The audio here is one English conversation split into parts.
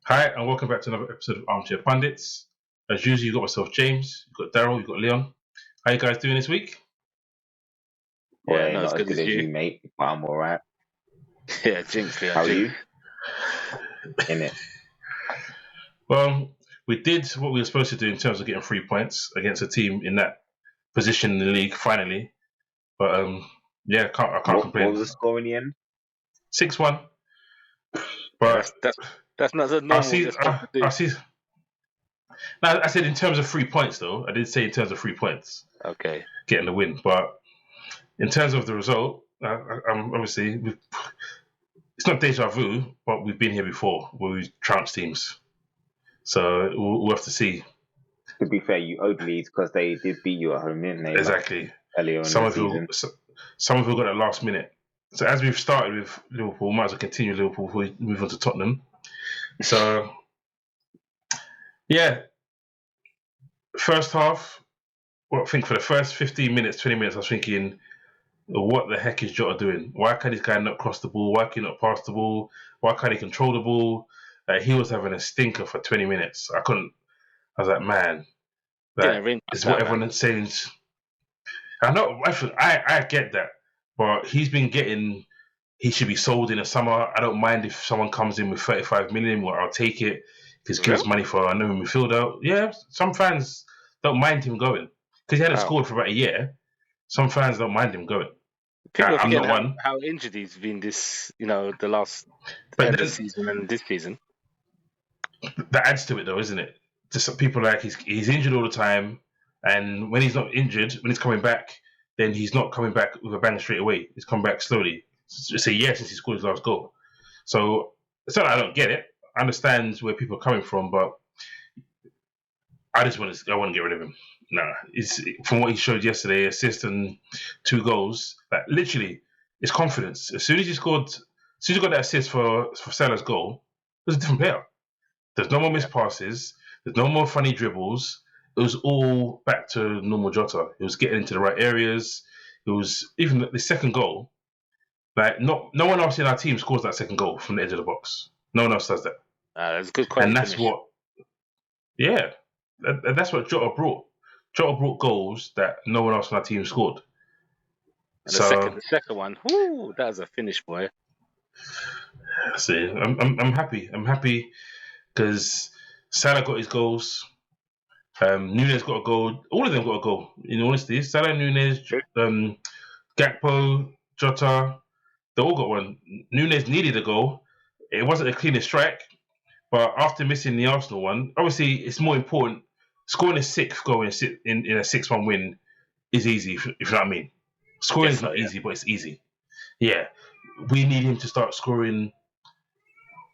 Hi, and welcome back to another episode of Armchair Pundits. As usual, you've got myself, James, you've got Daryl, you've got Leon. How you guys doing this week? Yeah, Boy, not as not as good good as as you. you, mate, but I'm alright. Yeah, jinx, Leon, How are jinx. you? In it. Well, we did what we were supposed to do in terms of getting 3 points against a team in that position in the league, finally. But yeah, I can't What complain. was the score in the end? 6-1. Yeah, But that's not the I normal see, you're supposed to do. I see. Now, I said in terms of 3 points, though. I did say in terms of 3 points, Okay. getting the win. But in terms of the result, I'm obviously it's not deja vu, but we've been here before where we've trounced teams. So we'll have to see. To be fair, you owed Leeds because they did beat you at home, didn't they? Exactly. Earlier in Some the of you, season. some of you got at last minute. So as we've started with Liverpool, might as well continue Liverpool before we move on to Tottenham. So yeah, first half. Well, I think for the first 15 minutes, 20 minutes, I was thinking, what the heck is Jota doing? Why can't this guy not cross the ball? Why can he not pass the ball? Why can't he control the ball? He was having a stinker for 20 minutes. I couldn't. I was like, man, Getting a that ring is that, what man. everyone says. I know. I get that, but he's been getting. He should be sold in the summer. I don't mind if someone comes in with 35 million. Well, I'll take it because give us Really? money for a new midfielder. Yeah, some fans don't mind him going because he hadn't Wow. scored for about a year. Some fans don't mind him going. People are I'm forgetting not one, how injured he's been this, the last but end of then season and this season. that adds to it, though, isn't it? Just some people like he's injured all the time, and when he's not injured, when he's coming back, then he's not coming back with a bang straight away. He's come back slowly. It's a year since he scored his last goal. So it's not that I don't get it. I understand where people are coming from, but I want to get rid of him. Nah, it's from what he showed yesterday, assist and 2 goals. Like literally, it's confidence. As soon as he got that assist for Salah's goal, it was a different player. There's no more Yeah. missed passes. There's no more funny dribbles. It was all back to normal Jota. He was getting into the right areas. It was even the second goal. Like no one else in our team scores that second goal from the edge of the box. No one else does that, That's a good and quality that's finish. what. Yeah, that's what Jota brought. Jota brought goals that no one else on our team scored. And So the second one, whoo, that was a finish, boy. see, I'm happy. I'm happy because Salah got his goals. Nunes got a goal. All of them got a goal. In honesty, Salah, Nunes, Gakpo, Jota, they all got one. Nunes needed a goal. It wasn't the cleanest strike, but after missing the Arsenal one, obviously it's more important. Scoring a sixth goal in a 6-1 win is easy, if you know what I mean. Scoring Guess is so, not yeah. easy, but it's easy. Yeah, we need him to start scoring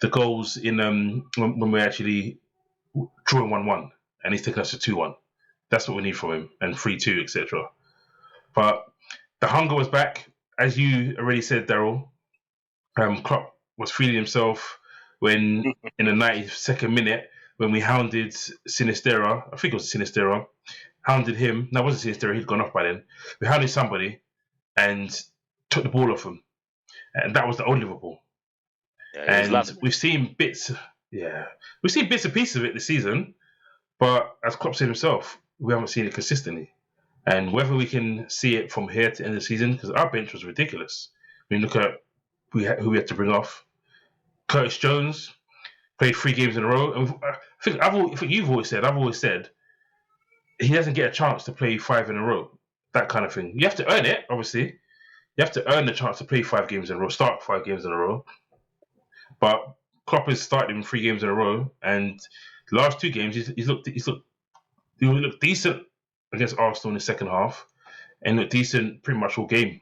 the goals in when we're actually drawing 1-1, and he's taking us to 2-1. That's what we need from him, and 3-2, etc. But the hunger was back, as you already said, Daryl. Klopp was feeling himself when in the 92nd minute when we hounded Sinistera. I think it was Sinistera. Hounded him. No, it wasn't Sinistera. He'd gone off by then. We hounded somebody and took the ball off him, and that was the old Liverpool. Yeah, he was And loving it. we've seen bits. Yeah, we've seen bits and pieces of it this season. But as Klopp said himself, we haven't seen it consistently. And whether we can see it from here to the end of the season, because our bench was ridiculous. I mean, look at who we had to bring off. Curtis Jones played 3 games in a row. And I think you've always said, I've always said, he doesn't get a chance to play 5 in a row. That kind of thing. You have to earn it, obviously. You have to earn the chance to play 5 games in a row, start 5 games in a row. But Klopp has started him 3 games in a row, and the last 2 games he looked decent against Arsenal in the second half, and looked decent pretty much all game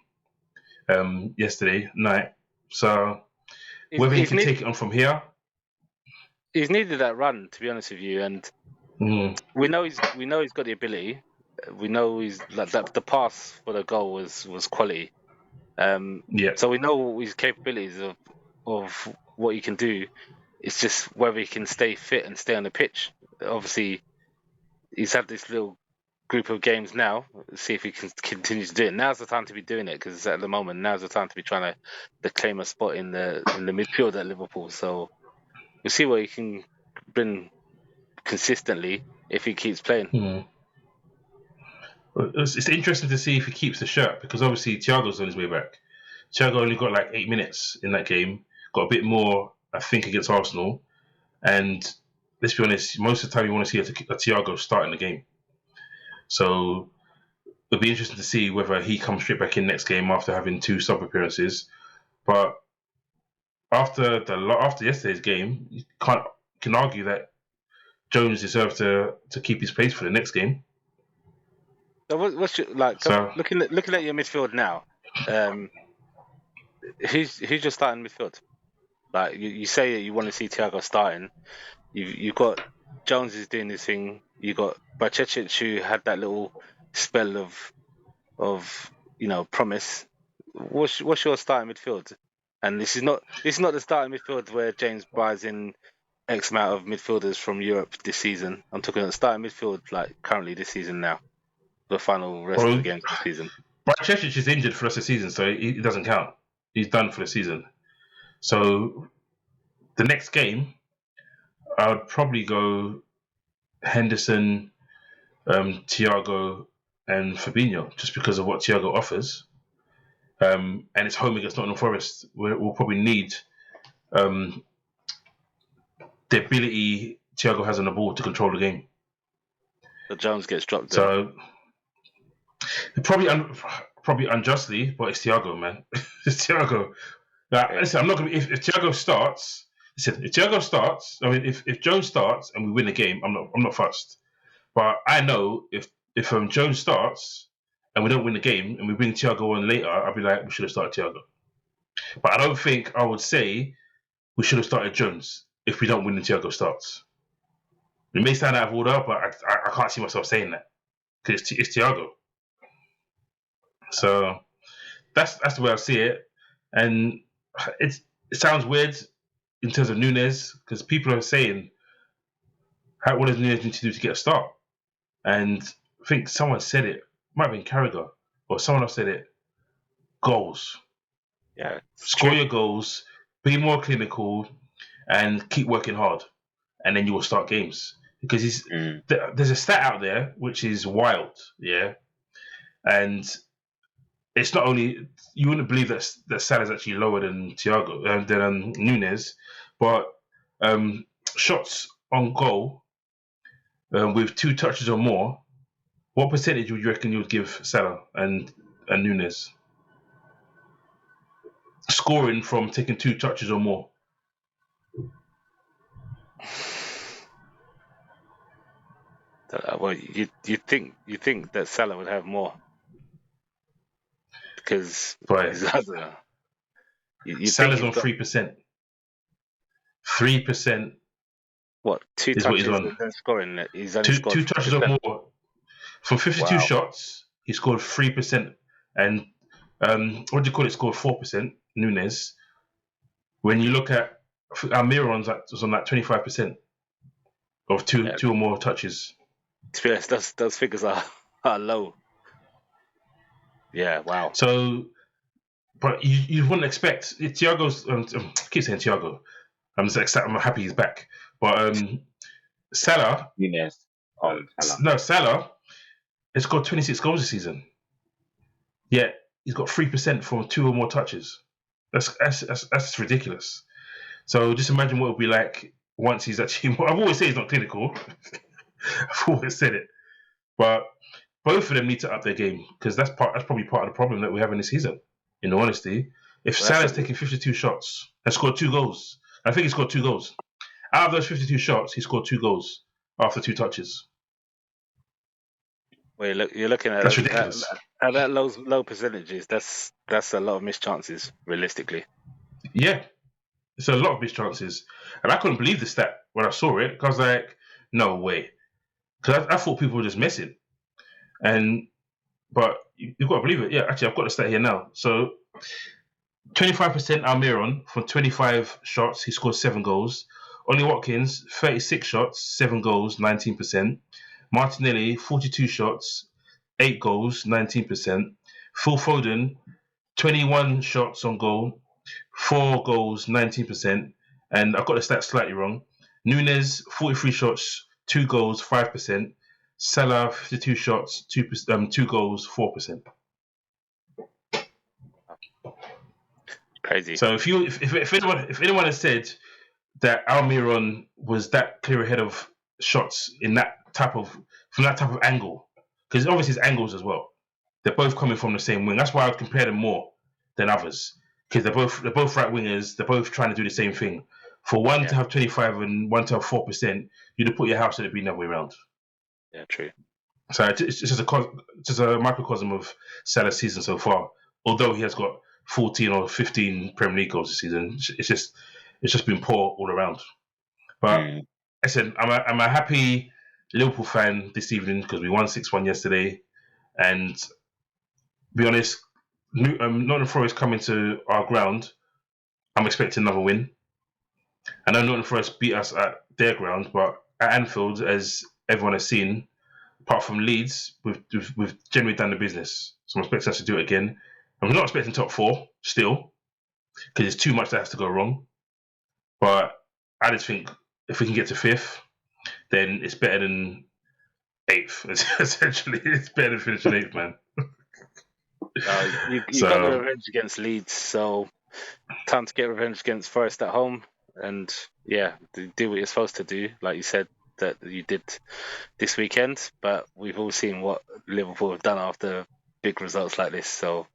yesterday night. So whether he can take it on from here, He's needed that run, to be honest with you, and we know he's got the ability. We know he's like that. The pass for the goal was quality. yeah, So we know his capabilities of what he can do. It's just whether he can stay fit and stay on the pitch. Obviously, he's had this little group of games now. See if he can continue to do it. Now's the time to be doing it because at the moment, now's the time to be trying to claim a spot in the midfield at Liverpool. So we'll see what he can been consistently if he keeps playing. It's interesting to see if he keeps the shirt, because obviously Thiago's on his way back. Thiago only got like 8 minutes in that game, got a bit more, I think, against Arsenal. And let's be honest, most of the time you want to see a Thiago start in the game. So it'll be interesting to see whether he comes straight back in next game after having 2 sub appearances. But after yesterday's game, you can argue that Jones deserves to keep his place for the next game. So what's your, looking at your midfield now? Who's your starting midfield? Like you say that you want to see Thiago starting. You've got Jones is doing this thing. You got Bajcetic, who had that little spell of promise. What's your starting midfield? And this is not the starting midfield where James buys in X amount of midfielders from Europe this season. I'm talking about the starting midfield like currently this season now. The final rest of the games of the season. Bajcetic is injured for the rest of the season, so he doesn't count. He's done for the season. So the next game, I would probably go Henderson, Thiago, and Fabinho, just because of what Thiago offers. And it's home against Nott'm Forest. We'll probably need the ability Thiago has on the ball to control the game. So Jones gets dropped. So probably unjustly, but it's Thiago, man. It's Thiago. Listen, I'm not gonna. If Thiago starts, listen. If Thiago starts, I mean, if Jones starts and we win the game, I'm not fussed. But I know if Jones starts and we don't win the game and we bring Thiago on later, I'll be like, we should have started Thiago. But I don't think I would say we should have started Jones if we don't win and Thiago starts. It may sound out of order, but I can't see myself saying that because it's Thiago. So that's the way I see it, and it sounds weird in terms of Núñez because people are saying, what does Núñez need to do to get a start? And I think someone said it might have been Carragher or someone else said it. Goals. Yeah. Score your goals, be more clinical, and keep working hard, and then you will start games. Because there's a stat out there which is wild, yeah, and it's not only you wouldn't believe that Salah's actually lower than Thiago than Núñez, but shots on goal with 2 touches or more. What percentage would you reckon you would give Salah and Núñez? Scoring from taking 2 touches or more. Well, you think that Salah would have more because Salah's on 3%. 3%. What 2 touches? What he's on. Scoring. He's only scored 2 touches or more. From 52 shots, he scored 3%. And what do you call it? Scored 4%. Núñez. When you look at Almiron's, was on like 25% of two or more touches. To be honest, those figures are low. Yeah, wow. So, but you wouldn't expect Thiago's. I keep saying Thiago. I'm happy he's back. But Salah. Núñez. Salah. No, Salah has got 26 goals this season. Yet he's got 3% from 2 or more touches. That's ridiculous. So just imagine what it would be like once he's actually. I've always said he's not clinical. I've always said it, but both of them need to up their game because that's probably part of the problem that we have in this season. In all honesty, if Salah's taken 52 shots and scored 2 goals, I think he scored 2 goals. Out of those 52 shots, he scored 2 goals after 2 touches. Well, you're looking at that's ridiculous. At that low percentages, that's a lot of missed chances realistically. Yeah, it's a lot of missed chances, and I couldn't believe the stat when I saw it because I was like, no way. Because I thought people were just messing. But you've got to believe it. Yeah, actually, I've got the stat here now. So, 25% Almiron from 25 shots, he scored 7 goals. Ollie Watkins, 36 shots, 7 goals, 19%. Martinelli, 42 shots, 8 goals, 19%. Phil Foden, 21 shots on goal, 4 goals, 19%. And I've got the stats slightly wrong. Nunes, 43 shots, 2 goals, 5%. Salah, 52 shots, 2 goals, 4%. Crazy. So if anyone has said that Almiron was that clear ahead of shots in from that type of angle, because obviously it's angles as well. They're both coming from the same wing. That's why I would compare them more than others, because they're both right wingers. They're both trying to do the same thing. For one to have 25 and one to have 4%, you'd have put your house, and it'd be the other way around. Yeah, true. So it's just a microcosm of Salah's season so far. Although he has got 14 or 15 Premier League goals this season, it's just been poor all around. But I said I'm a happy Liverpool fan this evening because we won 6-1 yesterday, and to be honest, Nottingham Forest coming to our ground, I'm expecting another win. I know Nottingham Forest beat us at their ground, but at Anfield, as everyone has seen, apart from Leeds, we've generally done the business. So I'm expecting us to do it again. I'm not expecting top 4 still, because there's too much that has to go wrong. But I just think if we can get to 5th, then it's better than 8th. Essentially, it's better than finishing 8th, man. You got the revenge against Leeds, so time to get revenge against Forest at home, and do what you're supposed to do, like you said that you did this weekend. But we've all seen what Liverpool have done after big results like this, so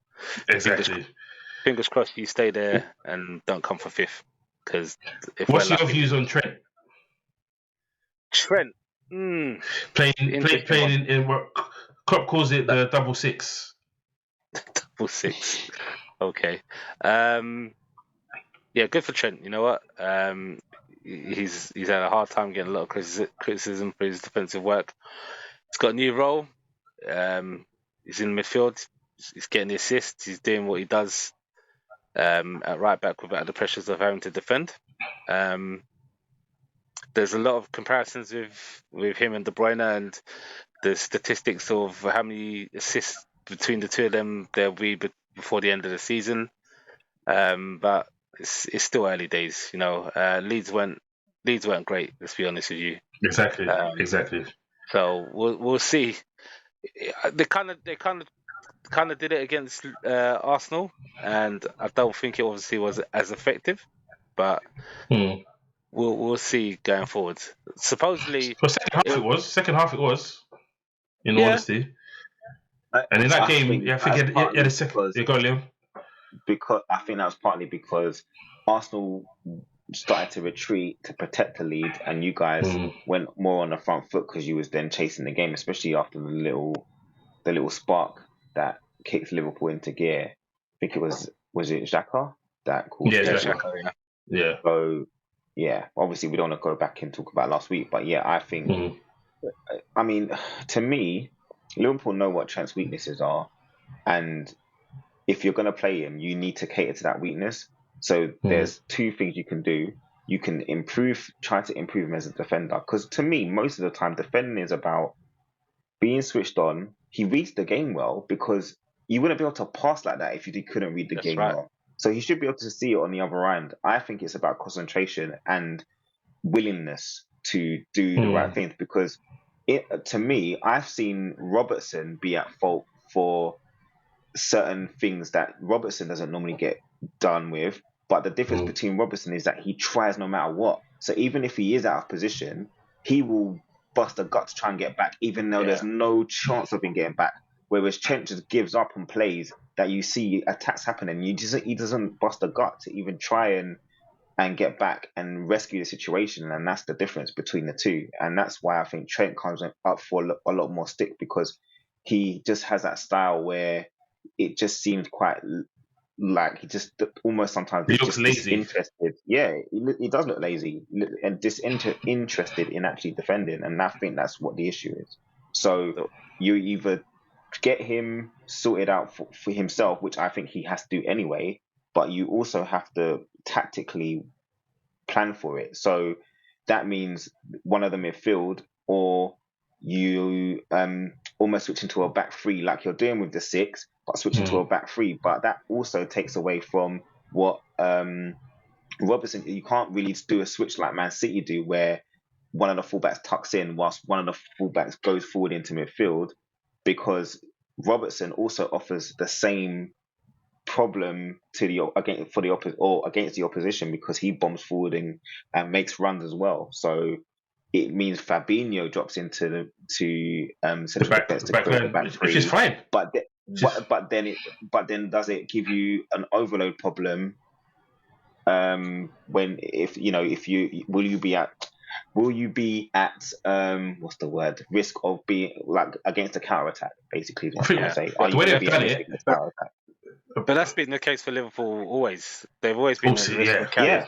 exactly. Fingers crossed you stay there and don't come for 5th. Because what's your views on Trent? Trent, playing in what Klopp calls it the double six. Double six. Okay. Good for Trent. You know what? He's had a hard time getting a lot of criticism for his defensive work. He's got a new role. He's in midfield. He's getting the assists. He's doing what he does at right back without the pressures of having to defend. There's a lot of comparisons with him and De Bruyne, and the statistics of how many assists between the two of them there'll be before the end of the season. But it's still early days, you know. Leeds weren't great. Let's be honest with you. Exactly. So we'll see. They kind of did it against Arsenal, and I don't think it obviously was as effective. But we'll see going forward. Supposedly, well, second half it was. In all honesty, and in that game, I think he had a second. You go, Liam. Because I think that was partly because Arsenal started to retreat to protect the lead, and you guys went more on the front foot because you was then chasing the game, especially after the little spark that kicked Liverpool into gear. I think it was it Xhaka that caused it? Xhaka, yeah. So obviously we don't want to go back and talk about last week, but I think I mean, to me, Liverpool know what Trent's weaknesses are, and if you're going to play him, you need to cater to that weakness. So there's two things you can do. You can try to improve him as a defender. Because to me, most of the time, defending is about being switched on. He reads the game well, because you wouldn't be able to pass like that if you couldn't read the game well. So he should be able to see it on the other end. I think it's about concentration and willingness to do the right things. Because to me, I've seen Robertson be at fault for certain things that Robertson doesn't normally get done with, but the difference between Robertson is that he tries no matter what. So even if he is out of position, he will bust a gut to try and get back, even though there's no chance of him getting back. Whereas Trent just gives up and plays that you see attacks happening. He doesn't bust a gut to even try and get back and rescue the situation, and that's the difference between the two. And that's why I think Trent comes up for a lot more stick, because he just has that style where it just seems quite like he just almost sometimes he looks lazy. Disinterested. Yeah, he does look lazy and disinterested in actually defending, and I think that's what the issue is. So you either get him sorted out for himself, which I think he has to do anyway, but you also have to tactically plan for it. So that means one of the midfield, or you almost switch into a back three like you're doing with the 6, but switch into a back three. But that also takes away from what Robertson, you can't really do a switch like Man City do, where one of the fullbacks tucks in whilst one of the fullbacks goes forward into midfield, because Robertson also offers the same problem to the against the opposition, because he bombs forward and makes runs as well. So it means Fabinho drops into central defence to create the back which is three. fine. But then does it give you an overload problem? When if you will you be at what's the word, risk of being like against a counter attack, basically is what I'm trying to say. Are The you way going to they've be done at risk it, against a counter attack? But that's been the case for Liverpool always. They've always been at risk of carries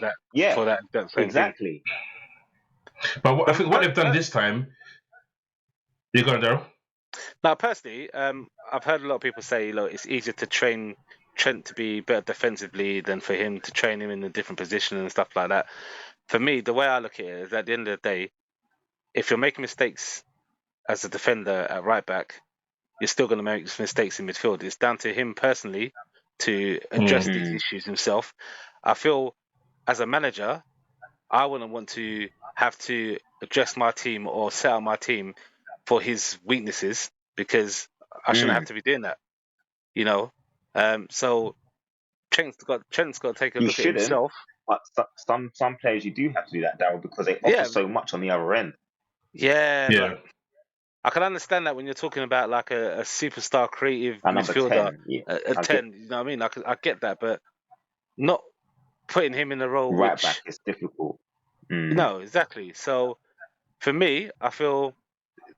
for that same exactly. thing. But I think what they've done this time, you're going, Daryl? Now, personally, I've heard a lot of people say, look, it's easier to train Trent to be better defensively than for him to train him in a different position and stuff like that. For me, the way I look at it is, at the end of the day, if you're making mistakes as a defender at right back, you're still going to make mistakes in midfield. It's down to him personally to address these issues himself. I feel as a manager, I wouldn't want to have to address my team or set out my team for his weaknesses, because I shouldn't have to be doing that, you know. So Trent's got to take a look at himself. But some players you do have to do that, Daryl, because they offer so much on the other end. But I can understand that when you're talking about like a superstar creative midfielder, 10, a 10, you know what I mean? I get that, but not putting him in a role right back is difficult. No, exactly. So for me, I feel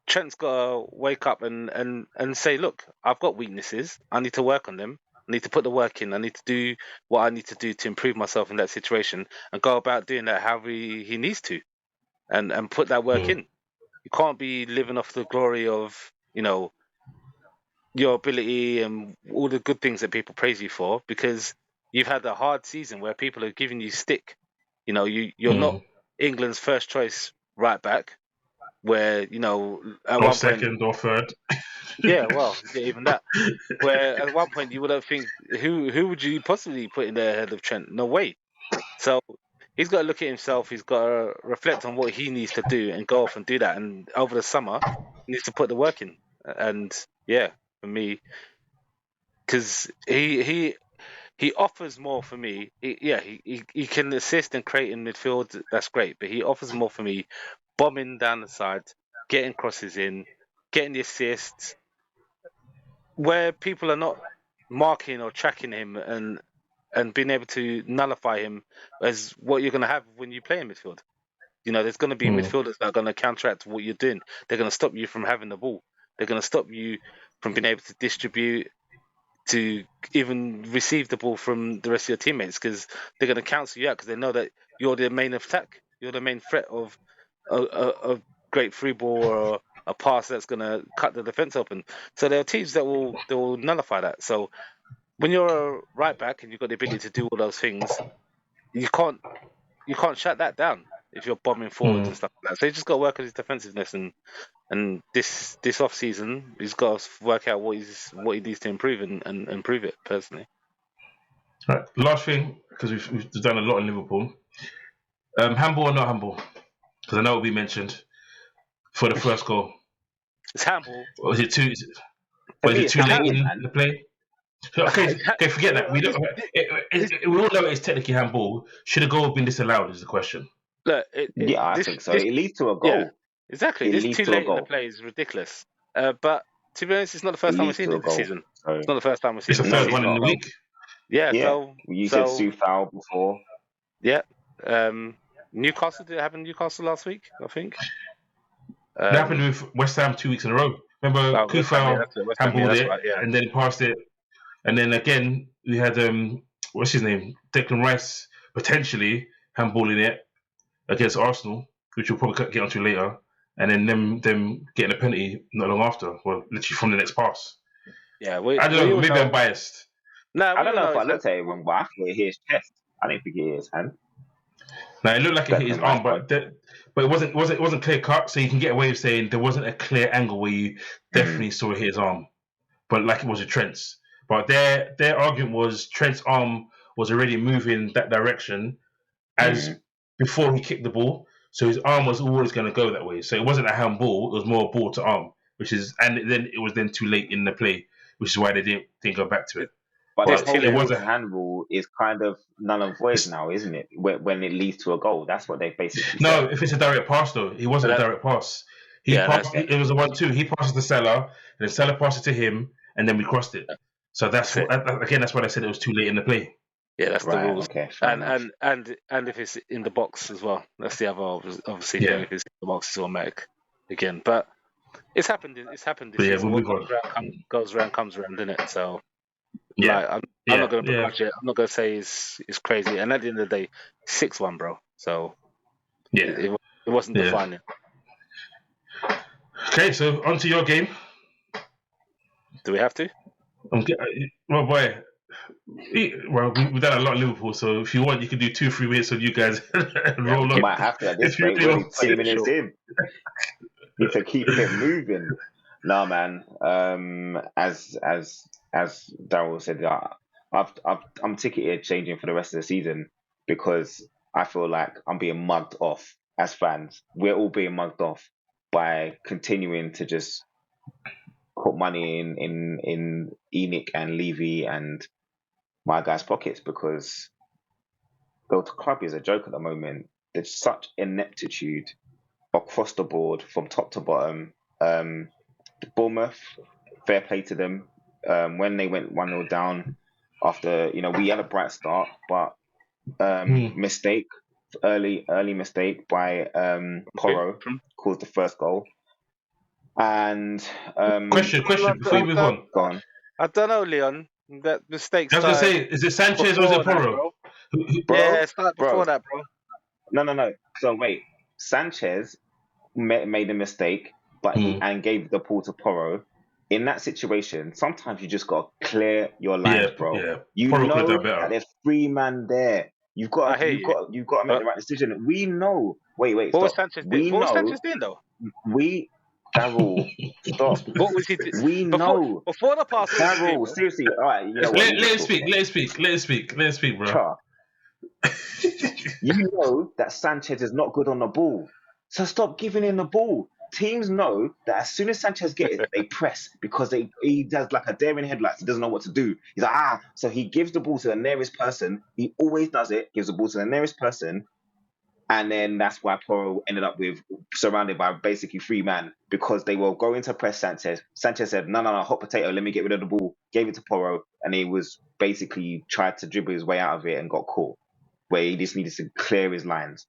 Trent's got to wake up and say, look, I've got weaknesses. I need to work on them. I need to put the work in. I need to do what I need to do to improve myself in that situation, and go about doing that however he needs to, and put that work in. You can't be living off the glory of, your ability and all the good things that people praise you for, because you've had a hard season where people are giving you stick. You're not England's first choice right back, where at one second point, or third. Even that. Where at one point you would have think, who would you possibly put in there ahead of Trent? No way. So he's got to look at himself. He's got to reflect on what he needs to do and go off and do that. And over the summer, he needs to put the work in. And for me, because he offers more for me. He can assist and create in midfield. That's great, but he offers more for me. Bombing down the side, getting crosses in, getting the assists, where people are not marking or tracking him and being able to nullify him as what you're going to have when you play in midfield. There's going to be midfielders that are going to counteract what you're doing. They're going to stop you from having the ball. They're going to stop you from being able to distribute, to even receive the ball from the rest of your teammates, because they're going to cancel you out, because they know that you're the main attack. You're the main threat of a great free ball or a pass that's going to cut the defense open. So there are teams that will nullify that. So when you're a right back and you've got the ability to do all those things, you can't shut that down if you're bombing forwards and stuff like that. So you just got to work on his defensiveness, and this off season he's got to work out what he needs to improve and improve it personally. Right. Last thing, because we've done a lot in Liverpool. Handball or not handball? Because I know it'll be mentioned for the first goal. It's handball. Or is it too? Or is it too late in the play? Okay, forget that. We all know it's technically handball. Should a goal have been disallowed? Is the question. Look, I think so. It leads to a goal. Yeah, exactly. This too late in the play is ridiculous. But to be honest, it's not the first time we've seen it this season. It's not the first time we've seen it. It's the third one in the week. Yeah. You said Sue foul before. Yeah. Newcastle, did it happen in Newcastle last week? I think. It happened with West Ham 2 weeks in a row. Remember, Kufau handballed it and then passed it. And then again, we had what's his name, Declan Rice, potentially handballing it against Arsenal, which we'll probably get onto later. And then them getting a penalty not long after, well, literally from the next pass. Yeah, I don't know. Maybe I'm biased. No, I don't know if I looked at it wrong, but I think it hit his chest. I didn't think it hit his hand. Now it looked like it hit his arm, but it wasn't clear cut, so you can get away with saying there wasn't a clear angle where you definitely saw it hit his arm, but like it was a Trent's. But their argument was Trent's arm was already moving that direction, as before he kicked the ball. So his arm was always going to go that way. So it wasn't a handball; it was more ball to arm, and then it was then too late in the play, which is why they didn't go back to it. But This the whole it was ball to hand rule is kind of null and void now, isn't it? When it leads to a goal, that's what they basically no. said. If it's a direct pass, though, it wasn't a direct pass. It was a 1-2. He passed to Salah, and then Salah passed it to him, and then we crossed it. So that's why I said it was too late in the play. Yeah, that's the rules. Okay, and if it's in the box as well, that's the other obviously thing. If it's in the box, it's automatic again. But it's happened. It's happened. This season. We'll What goes around comes around, isn't it? So I'm yeah, not going to begrudge it. I'm not going to say it's crazy. And at the end of the day, 6-1, bro. So it wasn't defining. Okay, so on to your game. Do we have to? Well, boy. Well, we've done a lot of Liverpool, so if you want, you can do 2-3 minutes of you guys and roll on. You might have to at this rate. We're only 2 minutes in. Need to keep it moving. Nah, man. As Daryl said, I'm ticketed changing for the rest of the season because I feel like I'm being mugged off as fans. We're all being mugged off by continuing to just put money in Enoch and Levy and my guys' pockets because the club is a joke at the moment. There's such ineptitude across the board from top to bottom. Bournemouth, fair play to them. When they went 1-0 down after, we had a bright start, but mistake, early mistake by Porro caused the first goal. And question before you move on. Go on. I don't know, Leon. That mistake. I was gonna say, is it Sanchez or is it Porro? Yeah, it started before that, bro. No. So wait, Sanchez made a mistake, but and gave the ball to Porro. In that situation, sometimes you just got to clear your lines, bro. Yeah. You Porro know that there's 3 man there. You've got to make the right decision. We know. Wait. What was Sanchez doing? What was Sanchez doing though? Daryl, stop. What was he doing? We know. Before the pass. Daryl, seriously. All right. Let him speak, bro. Char. You know that Sanchez is not good on the ball. So stop giving him the ball. Teams know that as soon as Sanchez gets it, they press because he does like a deer in headlights. He doesn't know what to do. He's like, So he gives the ball to the nearest person. He always does it. Gives the ball to the nearest person. And then that's why Porro ended up surrounded by basically 3 man because they were going to press Sanchez. Sanchez said, no, hot potato, let me get rid of the ball. Gave it to Porro, and he was basically tried to dribble his way out of it and got caught, where he just needed to clear his lines.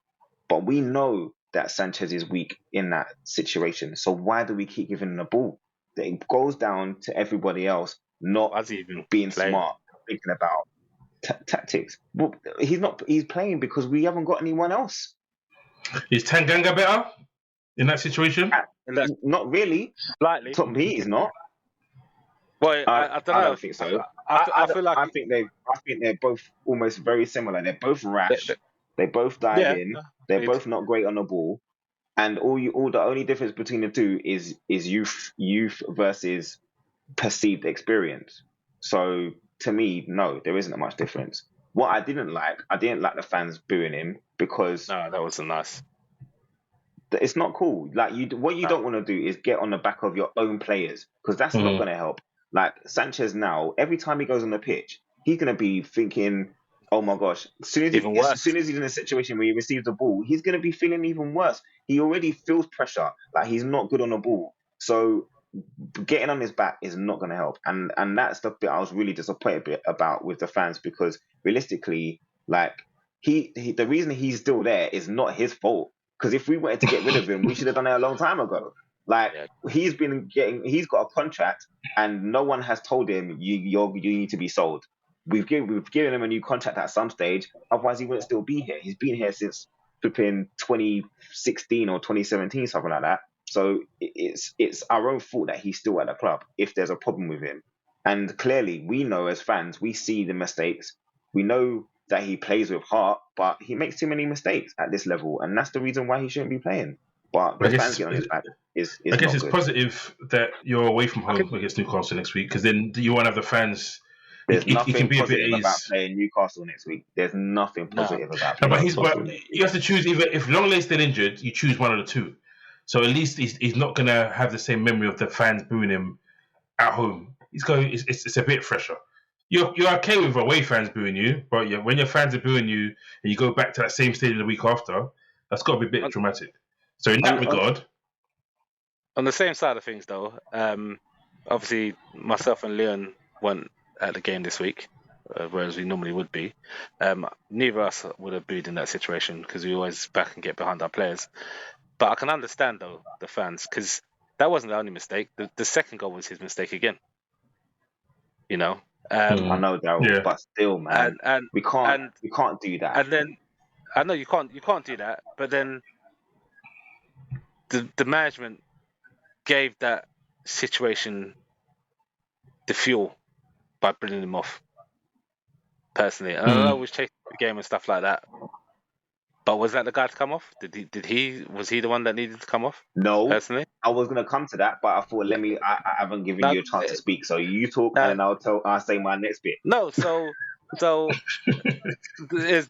But we know that Sanchez is weak in that situation. So why do we keep giving him the ball? It goes down to everybody else not being smart, thinking about tactics. Well, he's playing because we haven't got anyone else. Is Tanganga better in that situation? Not really. Slightly. Top me is not. Well, I don't know. I don't think so. I feel like I think they're both almost very similar. They're both rash. They both dive in. They're both not great on the ball. And the only difference between the two is youth versus perceived experience. So to me, no, there isn't much difference. What I didn't like the fans booing him because that wasn't nice. It's not cool. Like what you don't want to do is get on the back of your own players because that's not going to help. Like Sanchez now, every time he goes on the pitch, he's going to be thinking, "Oh my gosh!" As soon as he's in a situation where he receives the ball, he's going to be feeling even worse. He already feels pressure. Like he's not good on the ball. So getting on his back is not going to help. And that's the bit I was really disappointed about with the fans because realistically, like the reason he's still there is not his fault. Because if we wanted to get rid of him, we should have done it a long time ago. Like he's got a contract, and no one has told him you need to be sold. We've given him a new contract at some stage. Otherwise, he wouldn't still be here. He's been here since flipping 2016 or 2017, something like that. So it's our own fault that he's still at the club if there's a problem with him. And clearly, we know as fans, we see the mistakes. We know that he plays with heart, but he makes too many mistakes at this level, and that's the reason why he shouldn't be playing. But the fans getting on his back is I guess it's good. positive that you're away from home against Newcastle next week, because then you won't have the fans There's he can nothing be a bit. positive about playing Newcastle next week. There's nothing No. positive about No, playing but Newcastle next week. you have to choose either. If Longlay's still injured, you choose one of the two. So at least he's not gonna have the same memory of the fans booing him at home. He's going. It's a bit fresher. You're okay with away fans booing you, but when your fans are booing you and you go back to that same stadium the week after, that's got to be a bit dramatic. So in that regard, on the same side of things, though, obviously myself and Leon weren't at the game this week, whereas we normally would be. Neither of us would have booed in that situation because we always back and get behind our players. But I can understand though the fans because that wasn't the only mistake. The second goal was his mistake again. You know. I know, Daryl, but still, man, we can't do that. And then I know you can't do that, but then the management gave that situation the fuel by bringing him off. Personally, and I know we chasing the game and stuff like that. But was that the guy to come off? Was he the one that needed to come off? No, personally, I was gonna come to that, but I thought I haven't given you a chance to speak, so you talk and then I'll say my next bit. No, so there's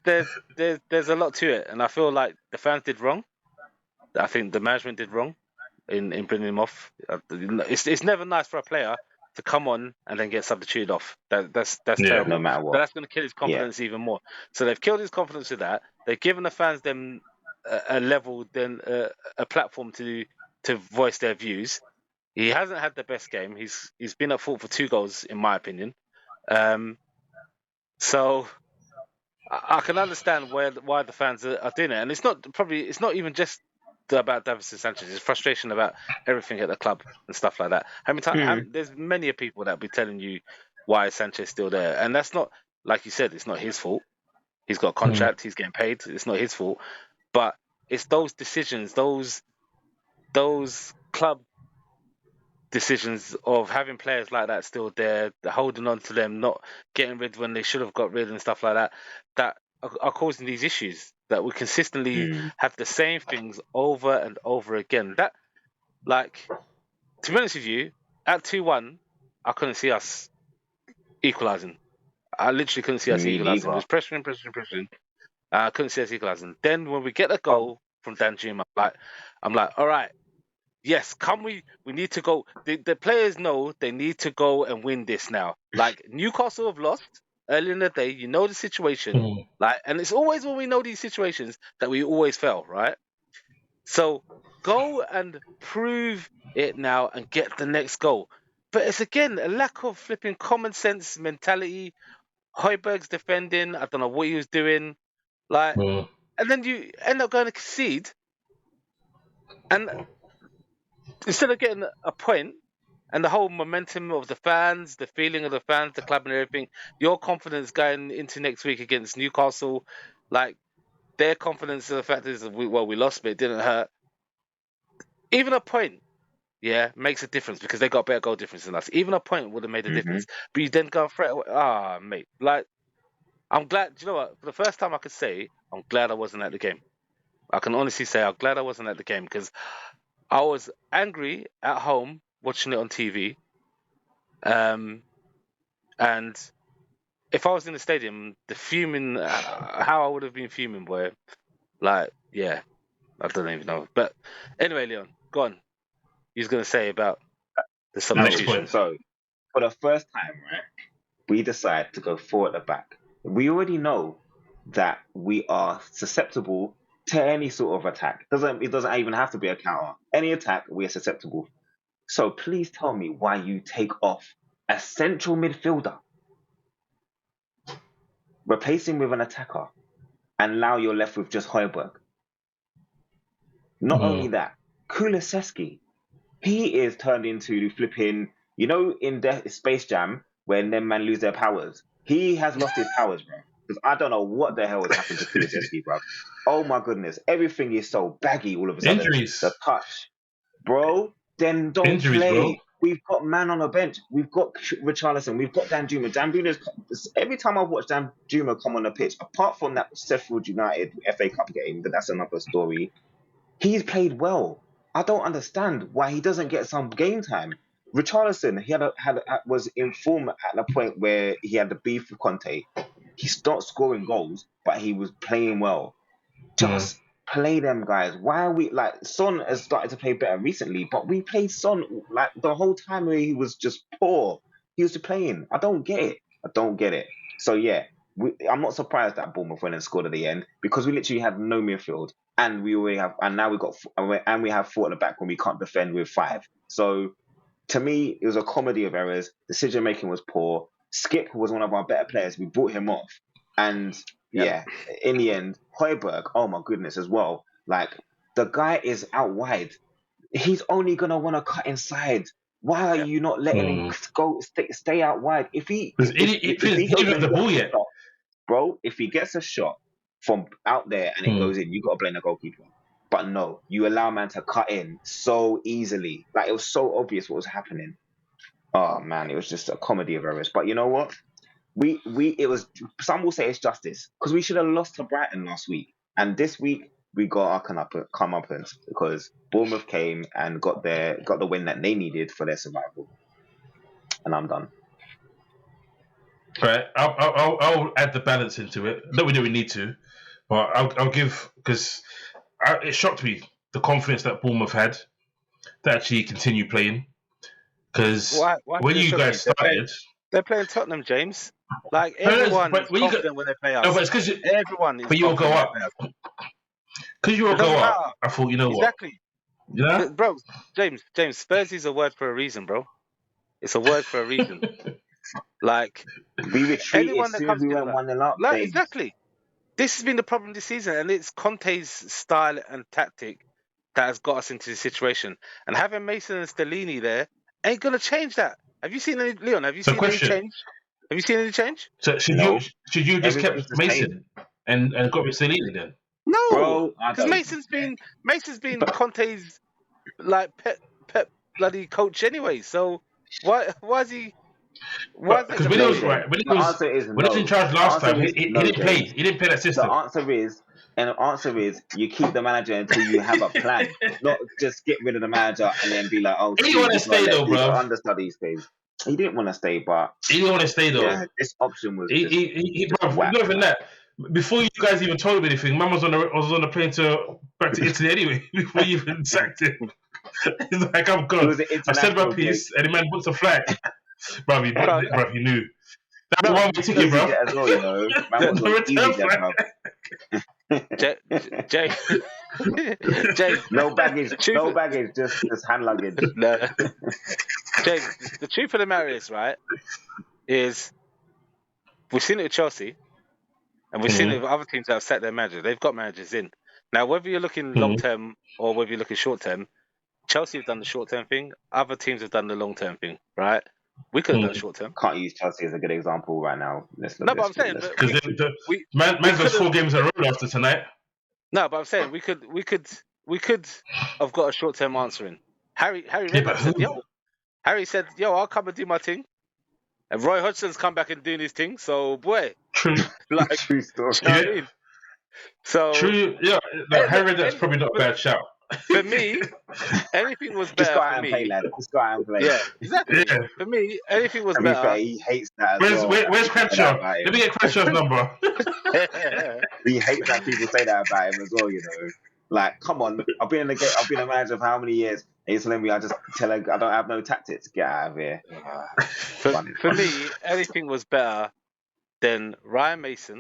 a lot to it, and I feel like the fans did wrong. I think the management did wrong in bringing him off. It's never nice for a player to come on and then get substituted off. That's terrible. No matter what. But that's going to kill his confidence even more. So they've killed his confidence with that. They've given the fans them a level, then a platform to voice their views. He hasn't had the best game. He's been at fault for 2 goals, in my opinion. So I can understand why the fans are doing it, and it's not even just about Davinson Sanchez. It's frustration about everything at the club and stuff like that. There's many people that be telling you why Sanchez still there, and that's not, like you said, it's not his fault. He's got a contract. He's getting paid. It's not his fault, but it's those decisions, those club decisions of having players like that still there, holding on to them, not getting rid when they should have got rid and stuff like that, that are causing these issues. That we consistently have the same things over and over again. That, like, to be honest with you, at 2-1, I couldn't see us equalising. I literally couldn't see us equalising. It was pressuring. I couldn't see us equalising. Then when we get a goal from Danjuma, I'm like, all right, yes, we need to go. The players know they need to go and win this now. Like, Newcastle have lost earlier in the day, you know the situation, and it's always when we know these situations that we always fail, right? So go and prove it now and get the next goal. But it's again a lack of flipping common sense mentality. Højbjerg's defending, I don't know what he was doing, and then you end up going to concede, and instead of getting a point. And the whole momentum of the fans, the feeling of the fans, the club and everything, your confidence going into next week against Newcastle, like, their confidence in the fact is, we lost, but it didn't hurt. Even a point, makes a difference because they got better goal difference than us. Even a point would have made a difference. But you then go and threat, mate. Like, I'm glad, do you know what? For the first time I could say, I'm glad I wasn't at the game. I can honestly say I'm glad I wasn't at the game because I was angry at home, watching it on TV, and if I was in the stadium, the fuming, how I would have been fuming, boy, I don't even know. But anyway, Leon, go on. You was going to say about the substitution. So, for the first time, right, we decide to go 4 at the back. We already know that we are susceptible to any sort of attack. It doesn't even have to be a counter. Any attack, we are susceptible. So please tell me why you take off a central midfielder, replace him with an attacker, and now you're left with just Højbjerg. Not only that, Kulusevski, he is turned into flipping, in Space Jam, when them men lose their powers. He has lost his powers, bro. Because I don't know what the hell has happened to Kulusevski, bro. Oh my goodness. Everything is so baggy all of a sudden. Injuries. The touch. Bro, then don't Injuries, play. bro. We've got man on the bench. We've got Richarlison. We've got Danjuma. Every time I've watched Danjuma come on the pitch, apart from that Sheffield United FA Cup game, but that's another story, he's played well. I don't understand why he doesn't get some game time. Richarlison, he was in form at the point where he had the beef with Conte. He stopped scoring goals, but he was playing well. Just play them guys. Why are we like Son has started to play better recently, but we played Son like the whole time where he was just poor. He was playing. I don't get it. So yeah, I'm not surprised that Bournemouth went and scored at the end because we literally had no midfield, and we have 4 at the back when we can't defend with 5. So to me, it was a comedy of errors. Decision making was poor. Skip was one of our better players. We brought him off, and yeah, in the end, Højbjerg, oh my goodness, as well. Like the guy is out wide. He's only gonna want to cut inside. Why are you not letting him stay out wide? If he gets the ball yet, bro, if he gets a shot from out there and it goes in, you got to blame the goalkeeper. But no, you allow man to cut in so easily. Like it was so obvious what was happening. Oh man, it was just a comedy of errors. But you know what? It was. Some will say it's justice because we should have lost to Brighton last week, and this week we got our comeuppance because Bournemouth came and got the win that they needed for their survival. And I'm done. Right, I'll add the balance into it. No, we don't need to, but I'll give because it shocked me the confidence that Bournemouth had to actually continue playing. Because when you guys started, they're playing Tottenham, James. Like everyone is confident when they play us. No, but it's because everyone is. But you will go up. Because you will go up. I thought, you know exactly. What? Yeah, bro. James, Spurs is a word for a reason, bro. It's a word for a reason. Like we retreated anyone that comes we went 1-0 up. Like, exactly. This has been the problem this season, and it's Conte's style and tactic that has got us into this situation. And having Mason and Stellini there ain't gonna change that. Have you seen any, Leon? Have you seen any change? Have you seen any change? So should you just kept Mason and got rid of Stellini then? No, because Mason's been Conte's like pet bloody coach anyway. So why is he? Because when he was in charge last time, he didn't play. He didn't play that system. The answer is you keep the manager until you have a plan, not just get rid of the manager and then be like, oh, he want to stay though, bro. Understudy stays. He didn't want to stay, but he didn't want to stay though. Yeah, this option was. Not even that. Before you guys even told me anything, Mum was on the plane back to Italy anyway. Before you even sacked him, he's like, I'm gone. I said my piece, and the man booked a flight. Bro, he knew. That's the one ticket, bro. As well, you know. Man was Jay, no baggage, just hand luggage. No. Jay, the truth of the matter is we've seen it with Chelsea, and we've seen it with other teams that have set their managers. They've got managers in. Now, whether you're looking long term or whether you're looking short term, Chelsea have done the short term thing. Other teams have done the long term thing, right? We could have done short term. Can't use Chelsea as a good example right now. But I'm saying, man's got 4 games in a row after tonight. No, but I'm saying we could have got a short term answer in. Harry said, "Yo, I'll come and do my thing," and Roy Hodgson's come back and doing his thing. So, boy, true, true story. You know what I mean? So true, yeah. Harry, that's probably not a bad shout. For me, anything was better for me. Just go out and play. Yeah, exactly. Yeah. For me, anything was better. Fair, he hates that. Where's Crenshaw? Let me get Crenshaw's number. He hates that people say that about him as well. You know, like, come on, I've been a manager for how many years? And he's telling me I don't have no tactics. Get out of here. For me, anything was better than Ryan Mason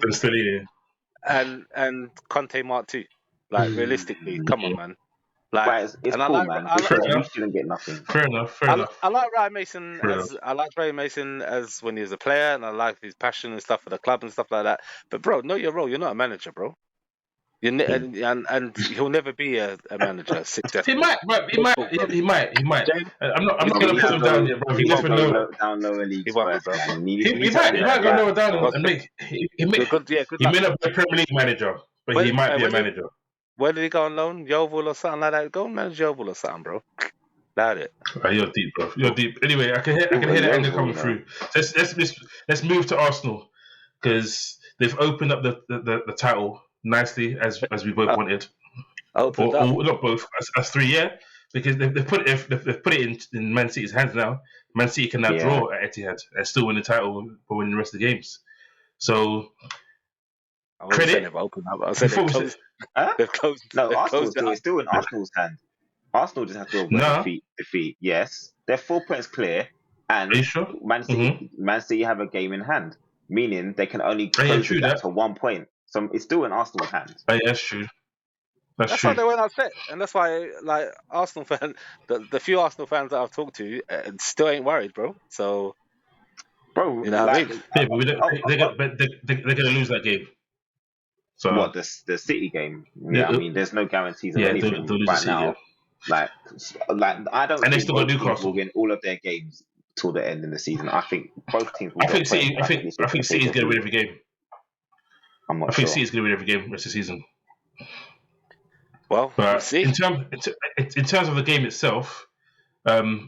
and Conte Mark II. Like, realistically, come on, man. Like, it's cool, man. You shouldn't get nothing. Fair enough. I like Ryan Mason. I like Ryan Mason as when he was a player, and I like his passion and stuff for the club and stuff like that. But bro, know your role. You're not a manager, bro. And he'll never be a manager. He might. I'm not gonna put him down yet, bro. He won't go down lower league. He might go lower down and make. He may not be a Premier League manager, but he might be a manager. Where did he go on loan? Yeovil or something like that? Go and manage Yeovil or something, bro. That's it. Right, you're deep, bro. You're deep. Anyway, I can hear the anger coming through. Let's move to Arsenal because they've opened up the title nicely as we both wanted. Opened up. Not both. As 3, yeah. because they've put it in Man City's hands now. Man City can now draw at Etihad and still win the title for winning the rest of the games. So I wasn't saying they've opened up. I said they've closed. They've closed. No, they've Arsenal's closed still in Arsenal's hand. Arsenal just have to avoid defeat. Yes, they're 4 points clear, and Are you sure? Man City have a game in hand, meaning they can only close the gap to 1 point. So it's still in Arsenal's hands. Oh, yeah, that's true. That's why they weren't upset, and that's why, like, Arsenal fan, the few Arsenal fans that I've talked to, still ain't worried, bro. So, bro, you know what I mean? Yeah, but they're gonna lose that game. So what, the City game? Yeah, I mean, there's no guarantees of anything they'll lose right now. Like I don't. And they think still got both Newcastle. teams will win all of their games till the end of the season. I think both teams. I think City's gonna win every game. I'm not sure. I think City's gonna win every game rest of the season. Well, but we'll see. In terms of the game itself, I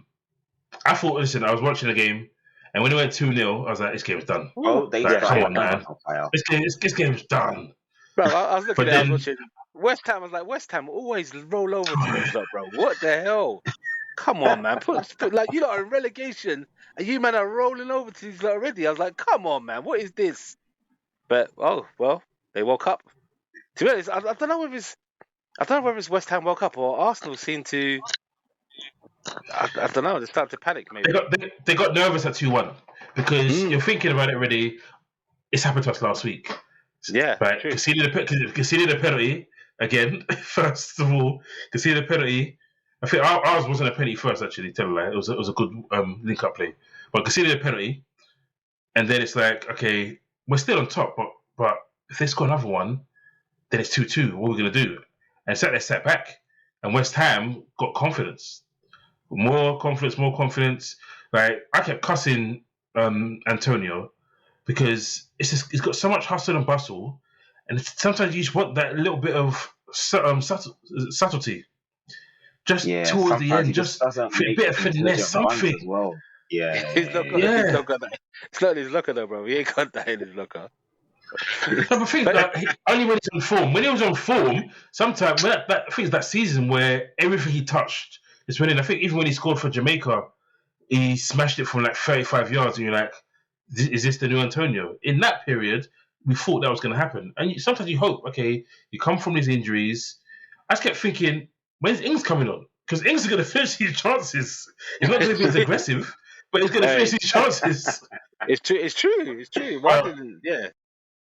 thought. Listen, I was watching the game, and when it went 2-0, I was like, "This game's done." Oh, come on, man! This game's done. Bro, I was looking at it, I was watching West Ham. I was like, West Ham always roll over to this lot, bro. What the hell? Come on, man! Put like, you lot are in relegation, and you man are rolling over to these lot already. I was like, come on, man! What is this? But they woke up. To be honest, I don't know whether it's West Ham woke up or Arsenal seem to. I don't know. They started to panic. Maybe they got nervous at 2-1 because you're thinking about it already. It's happened to us last week. Yeah, right. Conceded a penalty again. First of all, conceded a penalty. I think ours wasn't a penalty first. Actually, tell a lie. It was a good link-up play, but conceded a penalty, and then it's like, okay, we're still on top, but if they score another one, then it's 2-2. What are we gonna do? And so they sat back, and West Ham got confidence, more confidence. Like, I kept cussing Antonio because he's got so much hustle and bustle, and sometimes you just want that little bit of subtlety, just towards the end, just a bit of finesse, something. Well. Yeah, he's not got that. It's not in his locker though, bro. He ain't got that in his locker. No, but think only when he's on form. When he was on form, sometimes I think it's that season where everything he touched is winning. I think even when he scored for Jamaica, he smashed it from like 35 yards, and you're like, "Is this the new Antonio?" In that period, we thought that was going to happen, and sometimes you hope, okay, you come from these injuries. I just kept thinking, when's Ings coming on? Because Ings is going to finish his chances. He's not going to be as aggressive, but he's going to finish his chances. It's true. Why didn't? Yeah.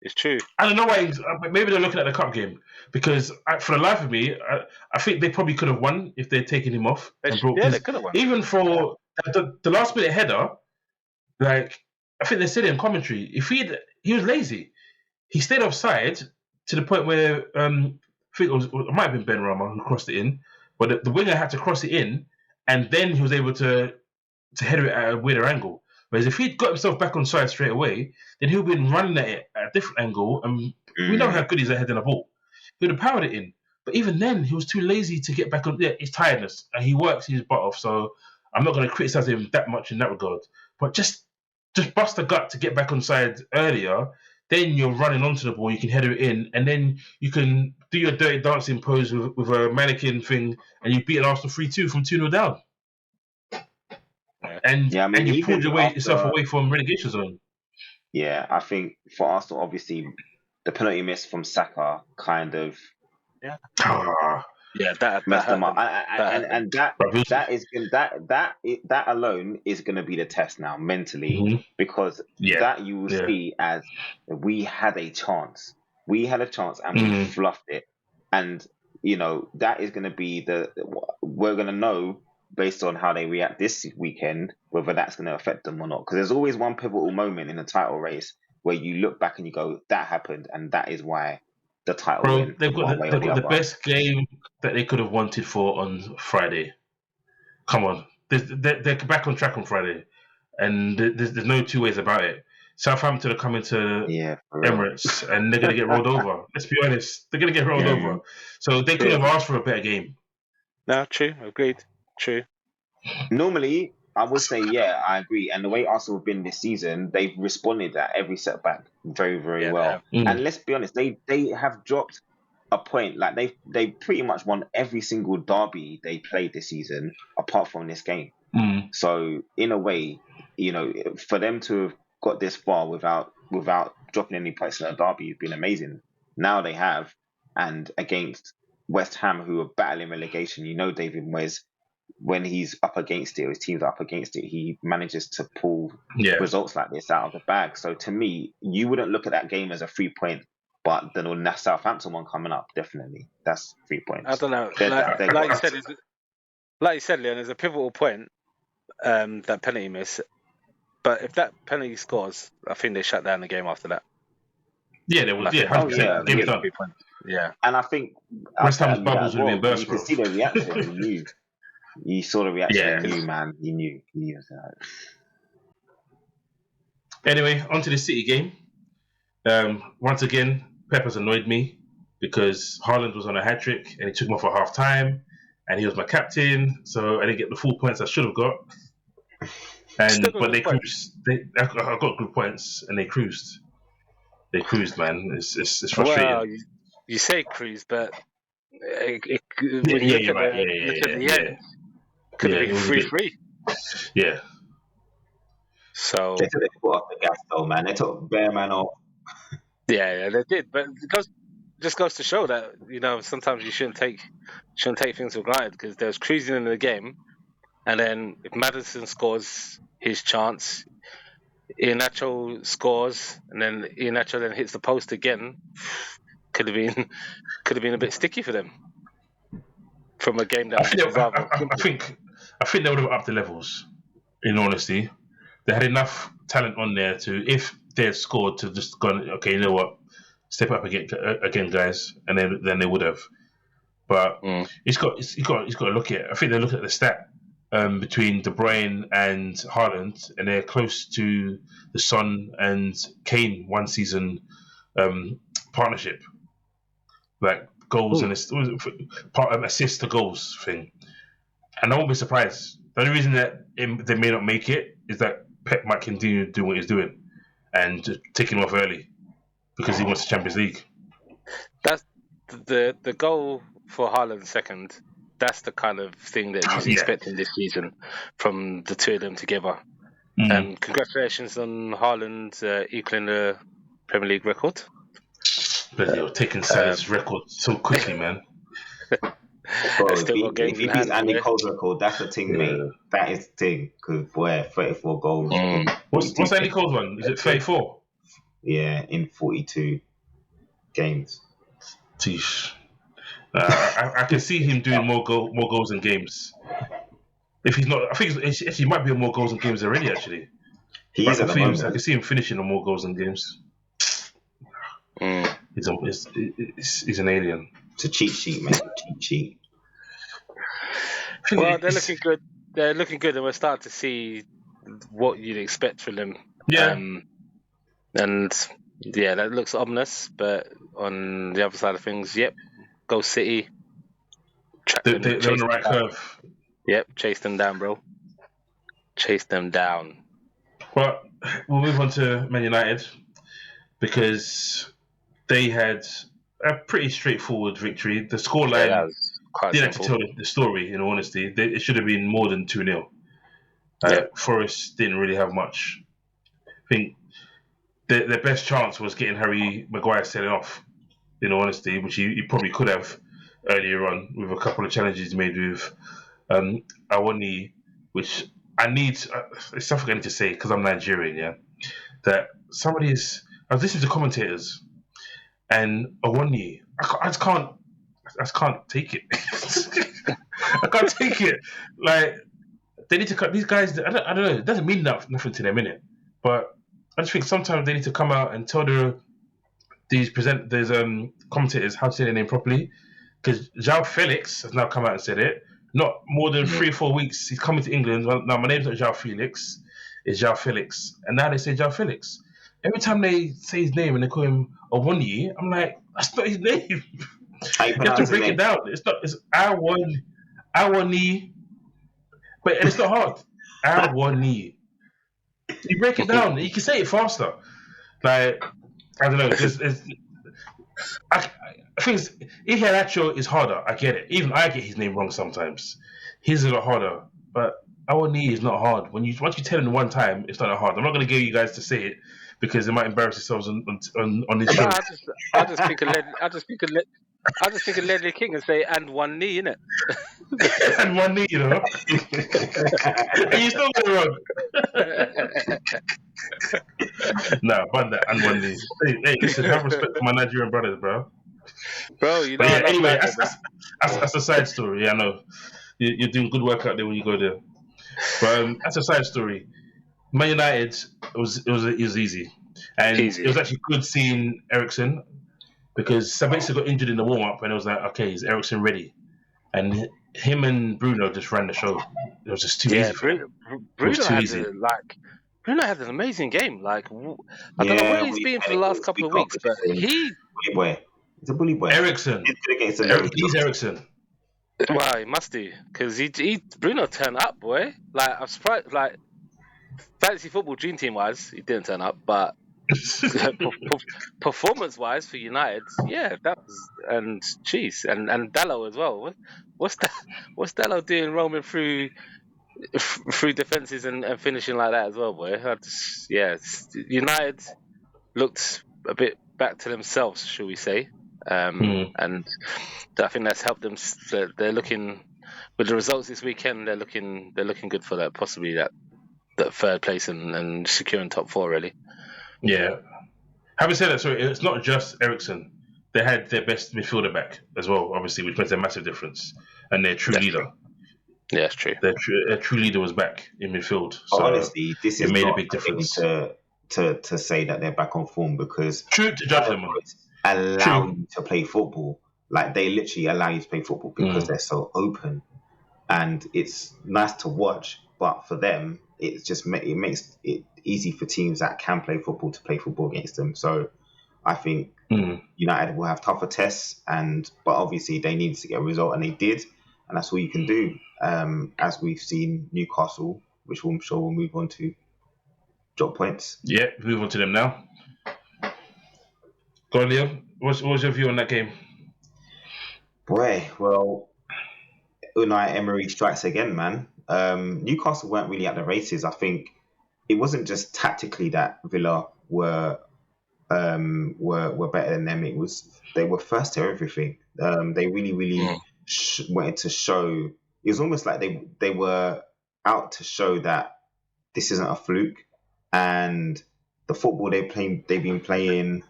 It's true. I don't know why. Maybe they're looking at the cup game because, for the life of me, I think they probably could have won if they'd taken him off. They could have won. Even for the last minute header, like, I think they said it in commentary. If he was lazy, he stayed offside to the point where I think it might have been Ben Rama who crossed it in, but the winger had to cross it in, and then he was able to header it at a weirder angle. Whereas if he'd got himself back on side straight away, then he'd been running at it at a different angle, and we know how good he's at heading a ball. He would have powered it in. But even then, he was too lazy to get back on. Yeah, it's tiredness, and he works his butt off, so I'm not going to criticize him that much in that regard. But just bust a gut to get back on side earlier, then you're running onto the ball, you can header it in, and then you can do your dirty dancing pose with a mannequin thing, and you beat an Arsenal 3-2 from 2-0 down. And you pulled yourself away from relegation zone. Yeah, I think for Arsenal, obviously, the penalty miss from Saka kind of that messed them up, and that alone is going to be the test now mentally, because that you will see as we had a chance and we fluffed it, and that is going to be we're going to know based on how they react this weekend whether that's going to affect them or not, because there's always one pivotal moment in the title race where you look back and you go, that happened, and that is why the title win. They've got the best game that they could have wanted for on Friday. Come on, they're back on track on Friday, and there's no two ways about it. Southampton are coming to Emirates, and they're going to get rolled over. Let's be honest, they're going to get rolled over. So they could have asked for a better game. No, true, agreed, true. Normally, I would say, I agree. And the way Arsenal have been this season, they've responded at every setback very, very well. And let's be honest, they have dropped a point. Like they pretty much won every single derby they played this season, apart from this game. So in a way, for them to have got this far without dropping any points in a derby has been amazing. Now they have, and against West Ham, who are battling relegation, David Moyes, when he's up against it, or his team's up against it, he manages to pull results like this out of the bag. So to me, you wouldn't look at that game as a 3 point, but the Southampton one coming up, definitely, that's 3 points. I don't know. Like you said, Leon, there's a pivotal point, that penalty miss. But if that penalty scores, I think they shut down the game after that. Yeah, they would. Yeah, 100%. They were done. Yeah, and I think West Ham's bubbles would have been burst. You could see the reaction. You saw the reaction. You knew, man. You knew. He was, Anyway, on to the City game. Once again, Pep has annoyed me because Haaland was on a hat-trick and he took him off at half-time and he was my captain, so I didn't get the full points I should have got. But they cruised. I got good points and they cruised. They cruised, man. It's frustrating. Well, you say cruise, but when you look at the end, could have been 3-3. Yeah. So they took it off the gas though, man. They took Bearman off. Yeah, they did. But it just goes to show that sometimes you shouldn't take things for granted, because there's cruising in the game, and then if Maddison scores his chance, Iheanacho scores, and then Iheanacho then hits the post again, could have been a bit sticky for them from a game that I think they would have upped the levels. In honesty, they had enough talent on there to, if they had scored, to just go, okay, you know what, step up again, guys, and then they would have. But he's got to look at. I think they look at the stat between De Bruyne and Haaland, and they're close to the Son and Kane one season partnership, like goals and assists to goals thing. And I won't be surprised. The only reason that they may not make it is that Pep might continue doing what he's doing and just taking him off early because he wants the Champions League. That's the goal for Haaland second. That's the kind of thing that he's expecting this season from the two of them together. And congratulations on Haaland equaling the Premier League record. But you're taking Salah's record so quickly, man. Bro, if he beats Andy Cole's record, that's the thing, mate. That is the thing. Because, boy, 34 goals. What's Andy Cole's one? Is it 34? Yeah, in 42 games. Teesh. I can see him doing more goals in games. If he's not, I think he might be on more goals in games already. Actually, he is. I can see him finishing on more goals in games. He's an alien. It's a cheat sheet, man. Cheat sheet. Well, they're looking good. They're looking good, and we're starting to see what you'd expect from them. Yeah. That looks ominous. But on the other side of things, go City. They're on the right curve. Yep, chase them down, bro. Chase them down. But we'll move on to Man United because they had a pretty straightforward victory. The scoreline didn't have to tell the story, in all honesty. It should have been more than 2-0. Forest didn't really have much. I think their best chance was getting Harry Maguire selling off, in all honesty, which he probably could have earlier on with a couple of challenges he made with Awoni, which I need. It's something I need to say because I'm Nigerian, that somebody is. I was listening to commentators, and Awoni, I just can't take it. I can't take it. Like, they need to cut these guys. I don't know. It doesn't mean nothing to them, innit? But I just think sometimes they need to come out and tell these commentators how to say their name properly. Because João Felix has now come out and said it. Not more than 3 or 4 weeks, he's coming to England. Now, my name's not João Felix, it's João Felix. And now they say João Felix. Every time they say his name and they call him Awoni, I'm like, that's not his name. You have to break it down. It's Awoni. But it's not hard. Awoni. You break it down. You can say it faster. Like, I don't know. I think Iheanacho is harder. I get it. Even I get his name wrong sometimes. His is a lot harder, but Awani is not hard. Once you tell him one time, it's not that hard. I'm not going to get you guys to say it because they might embarrass themselves on this No, show. I just think of Ledley King and say and one knee in it. And one knee, and you still get it wrong. Nah, but that and one knee. Hey, listen, have respect for my Nigerian brothers, bro. Bro, you know. But yeah, I love anyway, that, that's a side story. Yeah, I know you're doing good work out there when you go there. But that's a side story. Man United it was easy, and Easy. it was actually good seeing Ericsson because Sabitzer got injured in the warm up, and it was like, okay, is Ericsson ready? And him and Bruno just ran the show. It was just too easy for him. Bruno had easy. Bruno had an amazing game. Like I don't know where he's been for the last couple of weeks, but bully boy. It's a bully boy. Ericsson. He's Ericsson. Wow, he must do because Bruno turned up, boy. Like I'm surprised. Like fantasy football dream team wise, he didn't turn up, but performance wise for United, yeah, that was and Dallo as well. What's Dallo doing roaming through defenses and finishing like that as well, boy? United looked a bit back to themselves, shall we say? And I think that's helped them. They're looking with the results this weekend. They're looking good for that, possibly that third place and securing top four, really. Yeah. Having said that, sorry, it's not just Ericsson. They had their best midfielder back as well, obviously, which makes a massive difference. And their true leader. Yeah, that's true. Their true leader was back in midfield. So honestly, this is made not a big difference. To say that they're back on form because true to judge them on. Allow you to play football. Like they literally allow you to play football because they're so open, and it's nice to watch. But for them, it makes it easy for teams that can play football to play football against them. So I think United will have tougher tests, but obviously they needed to get a result, and they did, and that's all you can do. As we've seen Newcastle, which I'm sure we'll move on to, drop points. Yeah, move on to them now. Go on, Leo. What was your view on that game? Boy, well, Unai Emery strikes again, man. Newcastle weren't really at the races. I think it wasn't just tactically that Villa were better than them. It was they were first to everything. They really wanted to show. It was almost like they were out to show that this isn't a fluke, and the football they've been playing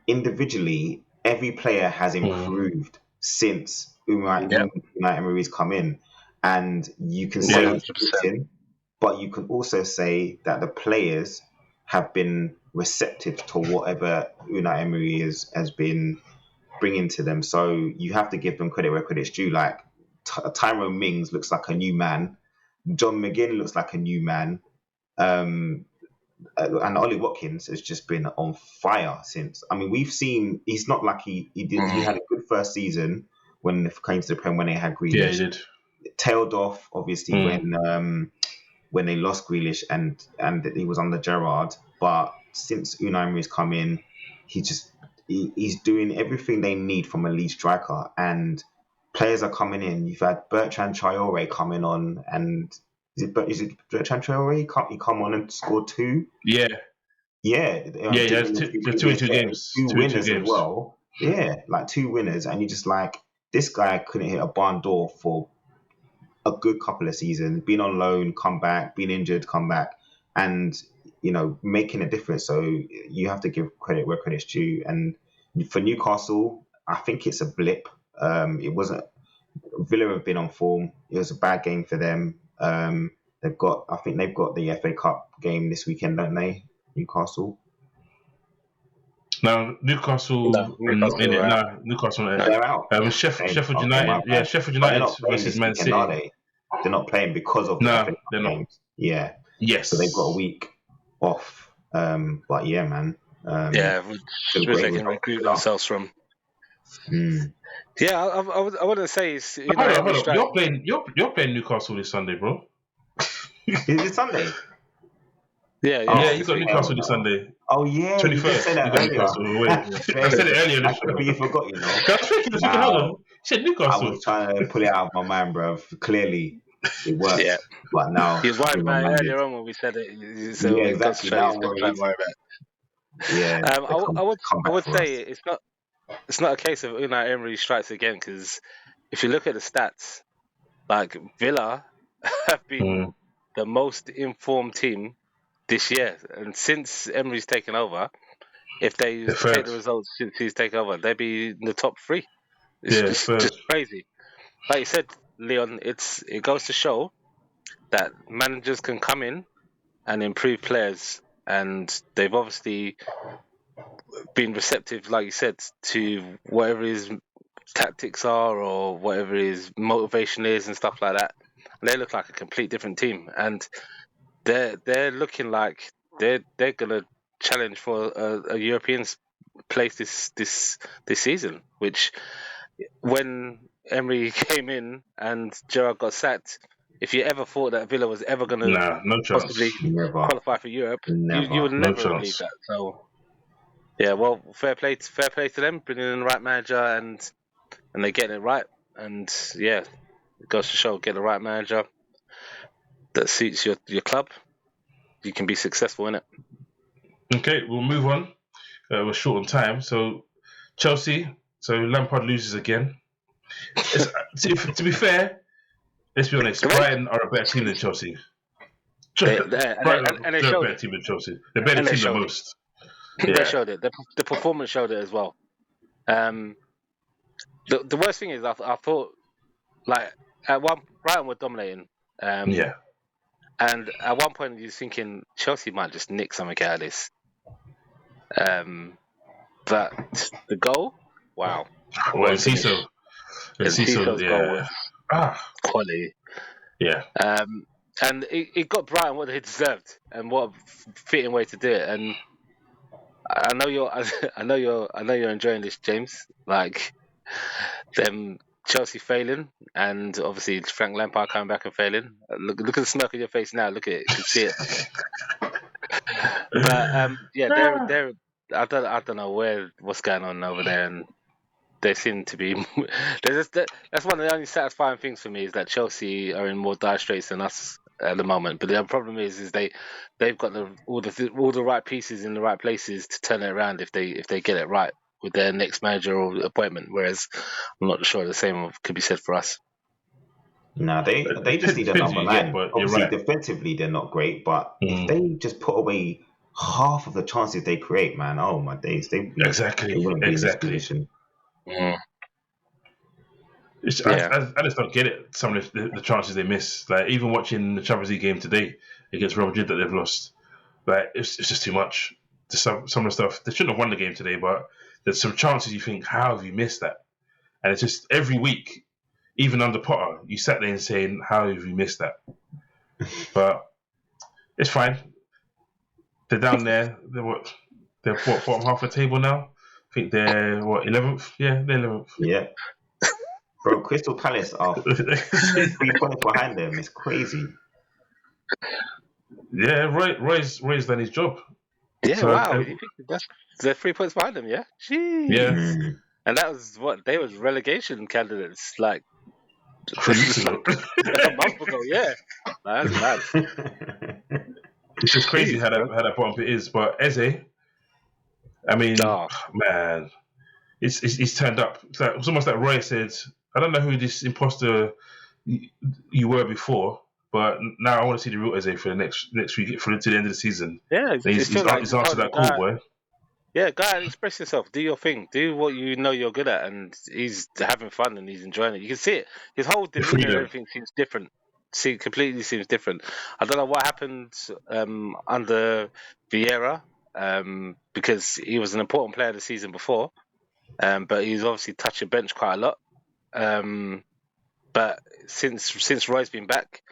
individually. Every player has improved since Unai Emery's come in, and you can say he's cheating, but you can also say that the players have been receptive to whatever Unai Emery has been bringing to them. So you have to give them credit where credit's due. Like Tyrone Mings looks like a new man. John McGinn looks like a new man. And Ollie Watkins has just been on fire since. I mean, we've seen he's not like he did. He had a good first season when it came to the Prem when they had Grealish. Yeah, he did. It tailed off obviously when they lost Grealish and he was under Gerrard. But since Unai Emery's come in, he's doing everything they need from a lead striker, and players are coming in. You've had Bertrand Traore coming on, and is it Bertrand Traore? He come on and scored 2? Yeah. There's 2 in 2 games. 2 winners as well. Yeah, like 2 winners, and you're just like, this guy couldn't hit a barn door for a good couple of seasons. Been on loan, come back, been injured, come back, and making a difference. So you have to give credit where credit's due. And for Newcastle, I think it's a blip. It wasn't. Villa have been on form. It was a bad game for them. They've got the FA Cup game this weekend, don't they? Newcastle. No, Newcastle. Newcastle. They're out. Sheffield United. Yeah, Sheffield United versus Man City. Are they? They're not playing because of the FA Cup games. Yeah. Yes. So they've got a week off. But yeah, man. Which they can recruit themselves from. Yeah, I want to say is hold on. You're playing Newcastle this Sunday, bro. Is it Sunday? Yeah, Oh, Yeah, yeah. you This got week. Newcastle this Sunday. oh yeah, you did say 21st, you that got earlier. Newcastle away. I said Babe, it earlier in the I show. completely forgot, you know. 'Cause I was thinking, hold Nah, on. You said I Newcastle. was trying to pull it out of my mind, bruv. Clearly, it Yeah. worked, but now He was worried I'm about it reminded. earlier on when we said it. So Yeah, it goes to exactly. show Now he's I'm got something worried. to worry about. Yeah, they come I back would for us. say it's not a case of Unai Emery strikes again, because if you look at the stats, like Villa have been Mm. the most informed team this year, and since Emery's taken over, if they The take third. the results since he's taken over, they'd be in the top three. It's Yeah, just third. crazy. Like you said, Leon, it goes to show that managers can come in and improve players, and they've obviously been receptive, like you said, to whatever his tactics are or whatever his motivation is and stuff like that. And they look like a complete different team, and they're looking like they're gonna challenge for a European place this season. Which, when Emery came in and Gerrard got sacked, if you ever thought that Villa was ever gonna Nah, no possibly chance. Never, qualify for Europe, you never. would No never have believed chance. that. So yeah, well, fair play to them, bringing in the right manager, and they're getting it right. And yeah, it goes to show, get the right manager that suits your club, you can be successful in it. Okay, we'll move on. We're short on time. So, Chelsea. So, Lampard loses again. It's, to be fair, let's be honest, Correct. Brighton are a better team than Chelsea. And they They're a showed better it. team than Chelsea. They're better And they team than showed it. most. They Yeah. showed it. The performance showed it as well. The worst thing is, I thought, like, at one Brighton were dominating. Yeah. And at one point you're thinking Chelsea might just nick something out of this. But the goal, wow. Well, What a and finish. Ciso. And And Cisso's goal was Ah. quality. Yeah. And it got Brighton what they deserved, and what a fitting way to do it. And I know you're enjoying this, James. Like, them Chelsea failing, and obviously Frank Lampard coming back and failing. Look at the smirk on your face now. Look at it, you can see it. But yeah, they're I don't know what's going on over there, and they seem to be. That's one of the only satisfying things for me, is that Chelsea are in more dire straits than us at the moment. But the problem is they've got all the right pieces in the right places to turn it around if they get it right with their next managerial appointment. Whereas I'm not sure the same could be said for us. Nah, they just need a Depends who number you get, 9. but you're Obviously, right. defensively they're not great, but if Mm. they just put away half of the chances they create, man, oh my days, they Exactly. wouldn't be in this position. Mm. I just don't get it. Some of the chances they miss. Like, even watching the Champions League game today against Real Madrid that they've lost. Like, it's just too much. Some of the stuff, they shouldn't have won the game today, but there's some chances you think, how have you missed that? And it's just every week, even under Potter, you sat there and saying, how have you missed that? But it's fine. They're down there. They're bottom half of the table now. I think they're 11th. Yeah, they're 11th. Yeah, bro, Crystal Palace are 3 points behind them. It's crazy. Yeah, Roy's done his job. Yeah, So wow. You think they're 3 points behind them, yeah? Jeez. yeah, And that was they was relegation candidates like 3 weeks ago. a month ago, yeah. That's mad. It's just crazy Jeez, how bro. that bump it is. But Eze, I mean, Oh, man, it's turned up. It's almost like Roy said, I don't know who this imposter you were before, but now I want to see the real Eze for the next week, to the end of the season. yeah. And It feels like he's you answered told him, that call, boy. yeah, go out and express yourself. Do your thing. Do what you know you're good at. And he's having fun and he's enjoying it. You can see it. His whole The demeanor and freedom. everything seems different. Completely seems different. I don't know what happened under Vieira, because he was an important player the season before, but he's obviously touched the bench quite a lot. But since Roy's been back,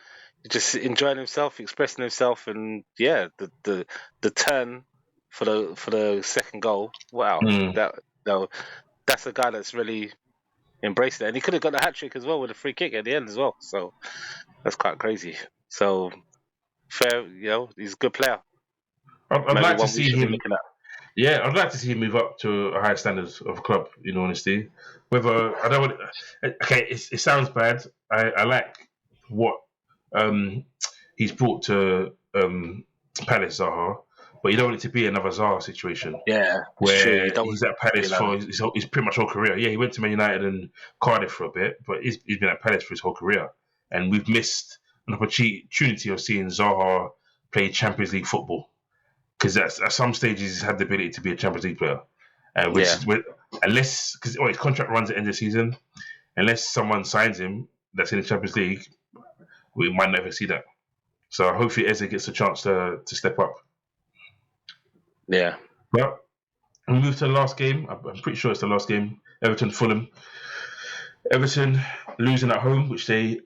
he's just enjoying himself, expressing himself, and yeah, the turn for the second goal. Wow, Mm. that's a guy that's really embraced it, and he could have got a hat trick as well with a free kick at the end as well. So that's quite crazy. So fair, he's a good player. I'd Maybe like to one we see should be him. looking at. Yeah, I'd like to see him move up to a higher standard of a club. In all honesty, whether I don't want. Okay, it sounds bad. I like what he's brought to Palace Zaha, but you don't want it to be another Zaha situation Yeah, it's true. You where don't he's want at Palace to be for like his pretty much whole career. Yeah, he went to Man United and Cardiff for a bit, but he's been at Palace for his whole career, and we've missed an opportunity of seeing Zaha play Champions League football because at some stages he's had the ability to be a Champions League player, which yeah. is unless because his contract runs at the end of the season, unless someone signs him that's in the Champions League, we might never see that. So hopefully Eze gets a chance to step up. Yeah. But we move to the last game. I'm pretty sure it's the last game. Fulham. Everton losing at home, which they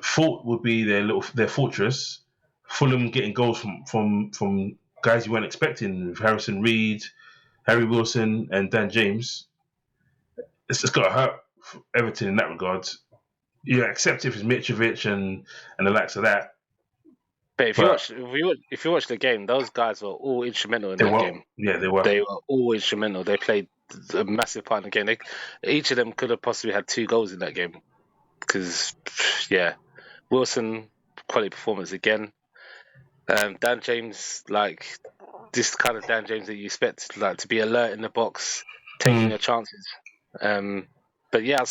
thought would be their fortress. Fulham getting goals from guys you weren't expecting, with Harrison Reed, Harry Wilson, and Dan James. It's got to hurt Everton in that regard. You accept it for Mitrovic and the likes of that. But if you watch the game, those guys were all instrumental in that game. Yeah, they were. They were all instrumental. They played a massive part in the game. Each of them could have possibly had 2 goals in that game. Because, yeah, Wilson, quality performance again. Dan James, like, this kind of Dan James that you expect, like, to be alert in the box, taking your chances. But yeah, I was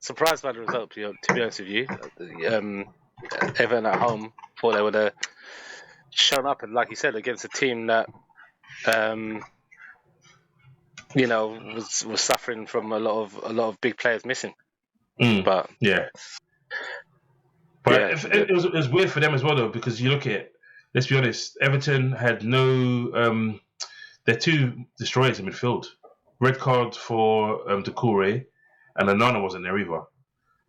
surprised by the result, to be honest with you. Everton at home, thought they would have shown up, and like you said, against a team that was suffering from a lot of big players missing. But yeah, it was weird for them as well though, because you look at, let's be honest, Everton had no they're 2 destroyers in midfield. Red card for Doucouré, and Onana wasn't there either.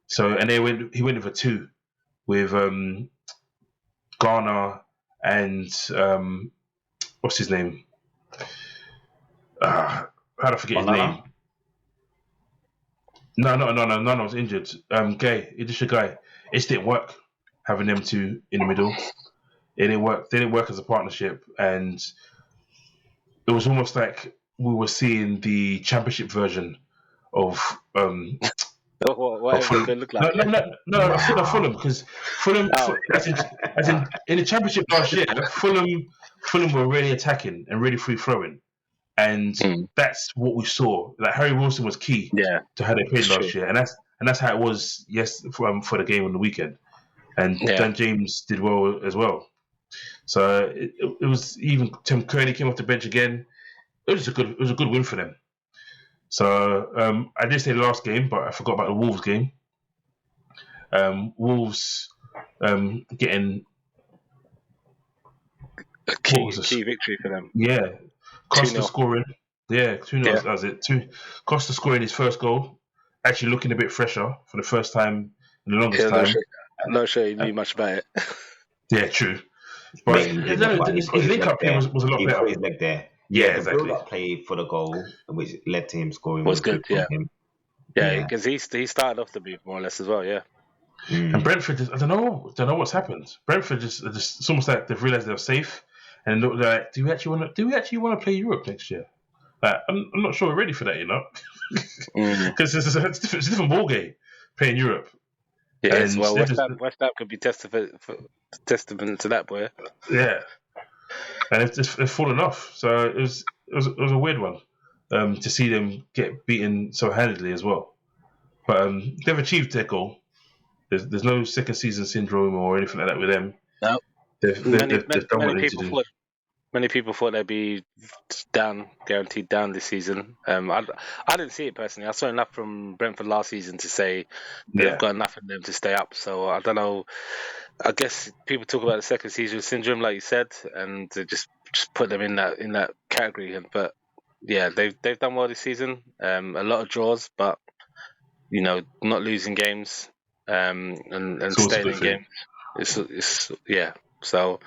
So and he went with a 2 with Garner and what's his name? How do I forget his name? No, I was injured. Gay, Idrisha Guy. It didn't work having them 2 in the middle. It didn't work. They didn't work as a partnership, and it was almost like we were seeing the championship version of what Fulham. they look like. No, I said Fulham because Fulham, as in the championship last year, Fulham were really attacking and really free throwing, and that's what we saw. Like Harry Wilson was key to how they played last year, and that's how it was. Yes, for the game on the weekend, and Dan James did well as well. So it was, even Tim Kearney came off the bench again. It was a good win for them. So I did say the last game, but I forgot about the Wolves game. Wolves getting a key victory for them. Yeah, Costa 2-0. scoring. Yeah, 2-0. That was it. Costa scoring his first goal. Actually looking a bit fresher for the first time in the longest time. I'm not sure he knew much about it. Yeah, true. But his link-up play was a lot better. He put his leg there. Yeah, exactly. The build-up play for the goal, which led to him scoring, was good. Yeah, him. Yeah, because he started off the move more or less as well. Yeah. And Brentford, I don't know what's happened. Brentford just it's almost like they've realised they're safe, and they're like, do we actually want to play Europe next year? Like, I'm not sure we're ready for that, because it's a different ball game playing Europe. Yeah, well, West Ham could be testament to that, boy. Yeah, and it's fallen off. So it was a weird one to see them get beaten so handedly as well. But they've achieved their goal. There's no second season syndrome or anything like that with them. No. They've done what they need to do. Many people thought they'd be guaranteed down this season. I didn't see it personally. I saw enough from Brentford last season to say they've got enough in them to stay up. So I don't know. I guess people talk about the second season syndrome, like you said, and just put them in that category. But yeah, they've done well this season. A lot of draws, but not losing games and staying in games. It's yeah. So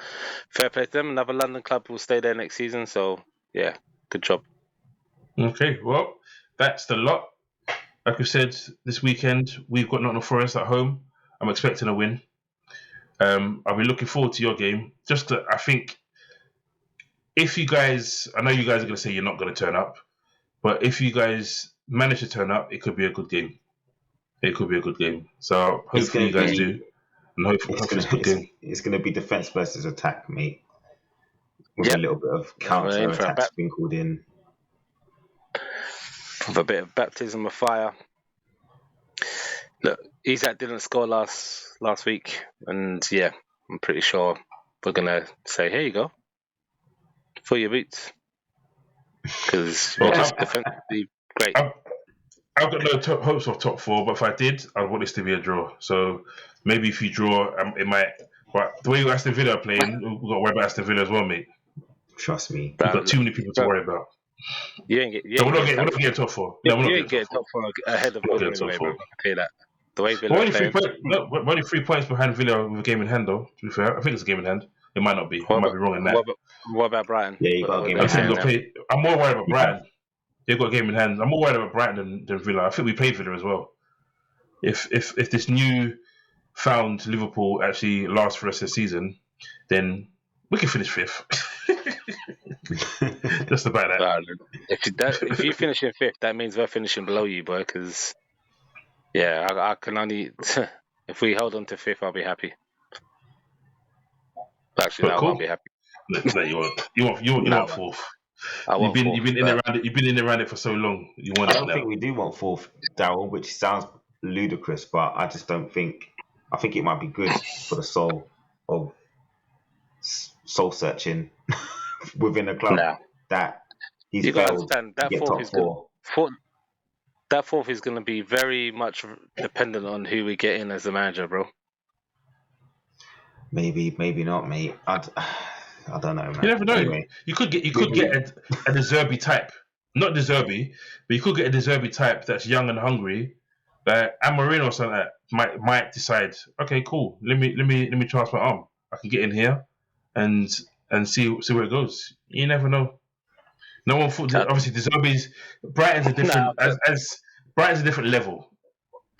fair play to them. Another London club will stay there next season. So yeah, good job. Okay, well, that's the lot. Like we said, this weekend we've got Nott'm Forest at home. I'm expecting a win. I'll be looking forward to your game. I think if you guys, I know you guys are going to say you're not going to turn up, but if you guys manage to turn up, it could be a good game. It could be a good game. So hopefully you guys do, and hopefully it's a good game. It's going to be defense versus attack, mate. With a little bit of counter attack sprinkled in. With a bit of baptism of fire. Look, Isak didn't score last week, and yeah, I'm pretty sure we're gonna say, "Here you go, for your boots," because just defensively great. I've got no hopes of top 4, but if I did, I'd want this to be a draw. So maybe if you draw, it might. But the way Aston Villa are playing, we've got to worry about Aston Villa as well, mate. Trust me, we've got too many people to worry about. We're not getting top 4. No, you ain't getting top 4 ahead of Villa anyway, bro. I can tell you that. The way Villa we're only 3 points behind Villa with a game in hand, though. To be fair, I think it's a game in hand. It might not be. I might be wrong in that. What about Brighton? Yeah, you got a game in hand. I'm more worried about Brighton. They've got a game in hand. I'm more worried about Brighton than Villa. I think we played Villa as well. If this new found Liverpool actually lasts for the rest of the season, then we can finish 5th. Just about that. If you finish in 5th, that means we're finishing below you, boy. Because I can only if we hold on to 5th, I'll be happy. Actually, I won't be happy. No, you won't. You want 4th. You've been in around it for so long. You want. I don't think we do want 4th, Daryl, which sounds ludicrous, but I just don't think. I think it might be good for the soul of soul searching within the club that he's you failed understand, that to get top 4. That 4th is going to be very much dependent on who we get in as the manager, bro. Maybe not, mate. I don't know, man. You never know. Anyway, you could get a De Zerbi type, not De Zerbi, but you could get a De Zerbi type that's young and hungry. That Amorim or something that might decide, okay, cool. Let me transfer my arm. I can get in here and see where it goes. You never know. No one thought. Obviously, De Zerbi's Brighton's a different as Brighton's a different level.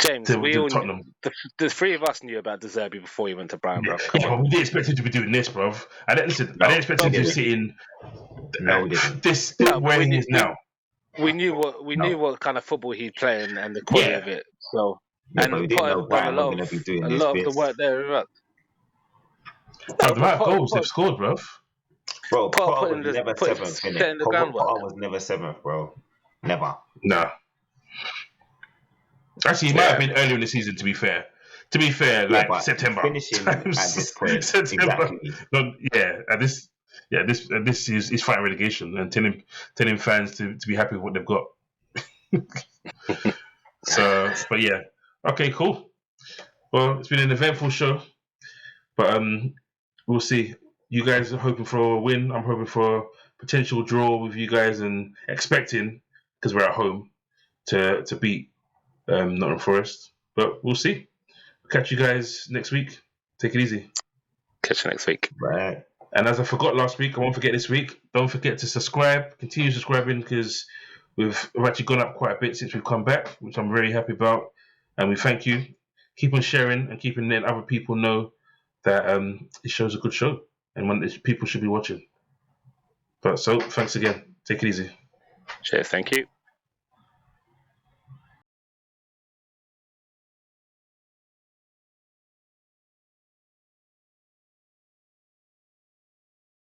James, we all Tottenham. The 3 of us knew about De Zerbi before he went to Brighton, bro. But we didn't expect him to be doing this, bro. I didn't expect him to sit in this where he is now. We knew what kind of football he'd play and the quality of it. So and we didn't know Brighton were going to be doing this. A lot of the work there. The amount of goals they've scored, bro. Bro, Potter was never 7th. Potter was never 7th, bro. Never. No. Actually, he might have been earlier in the season. To be fair, like September. Finishing at this point, September. Exactly. No, this is fighting relegation and telling fans to be happy with what they've got. So, but yeah, okay, cool. Well, it's been an eventful show, but we'll see. You guys are hoping for a win. I'm hoping for a potential draw with you guys and expecting, because we're at home, to beat Nott'm Forest. But we'll see. Catch you guys next week. Take it easy. Catch you next week. Right. And as I forgot last week, I won't forget this week. Don't forget to subscribe. Continue subscribing because we've actually gone up quite a bit since we've come back, which I'm very happy about. And we thank you. Keep on sharing and keeping letting other people know that this show's a good show and one that people should be watching. But so, thanks again. Take it easy. Cheers. Thank you.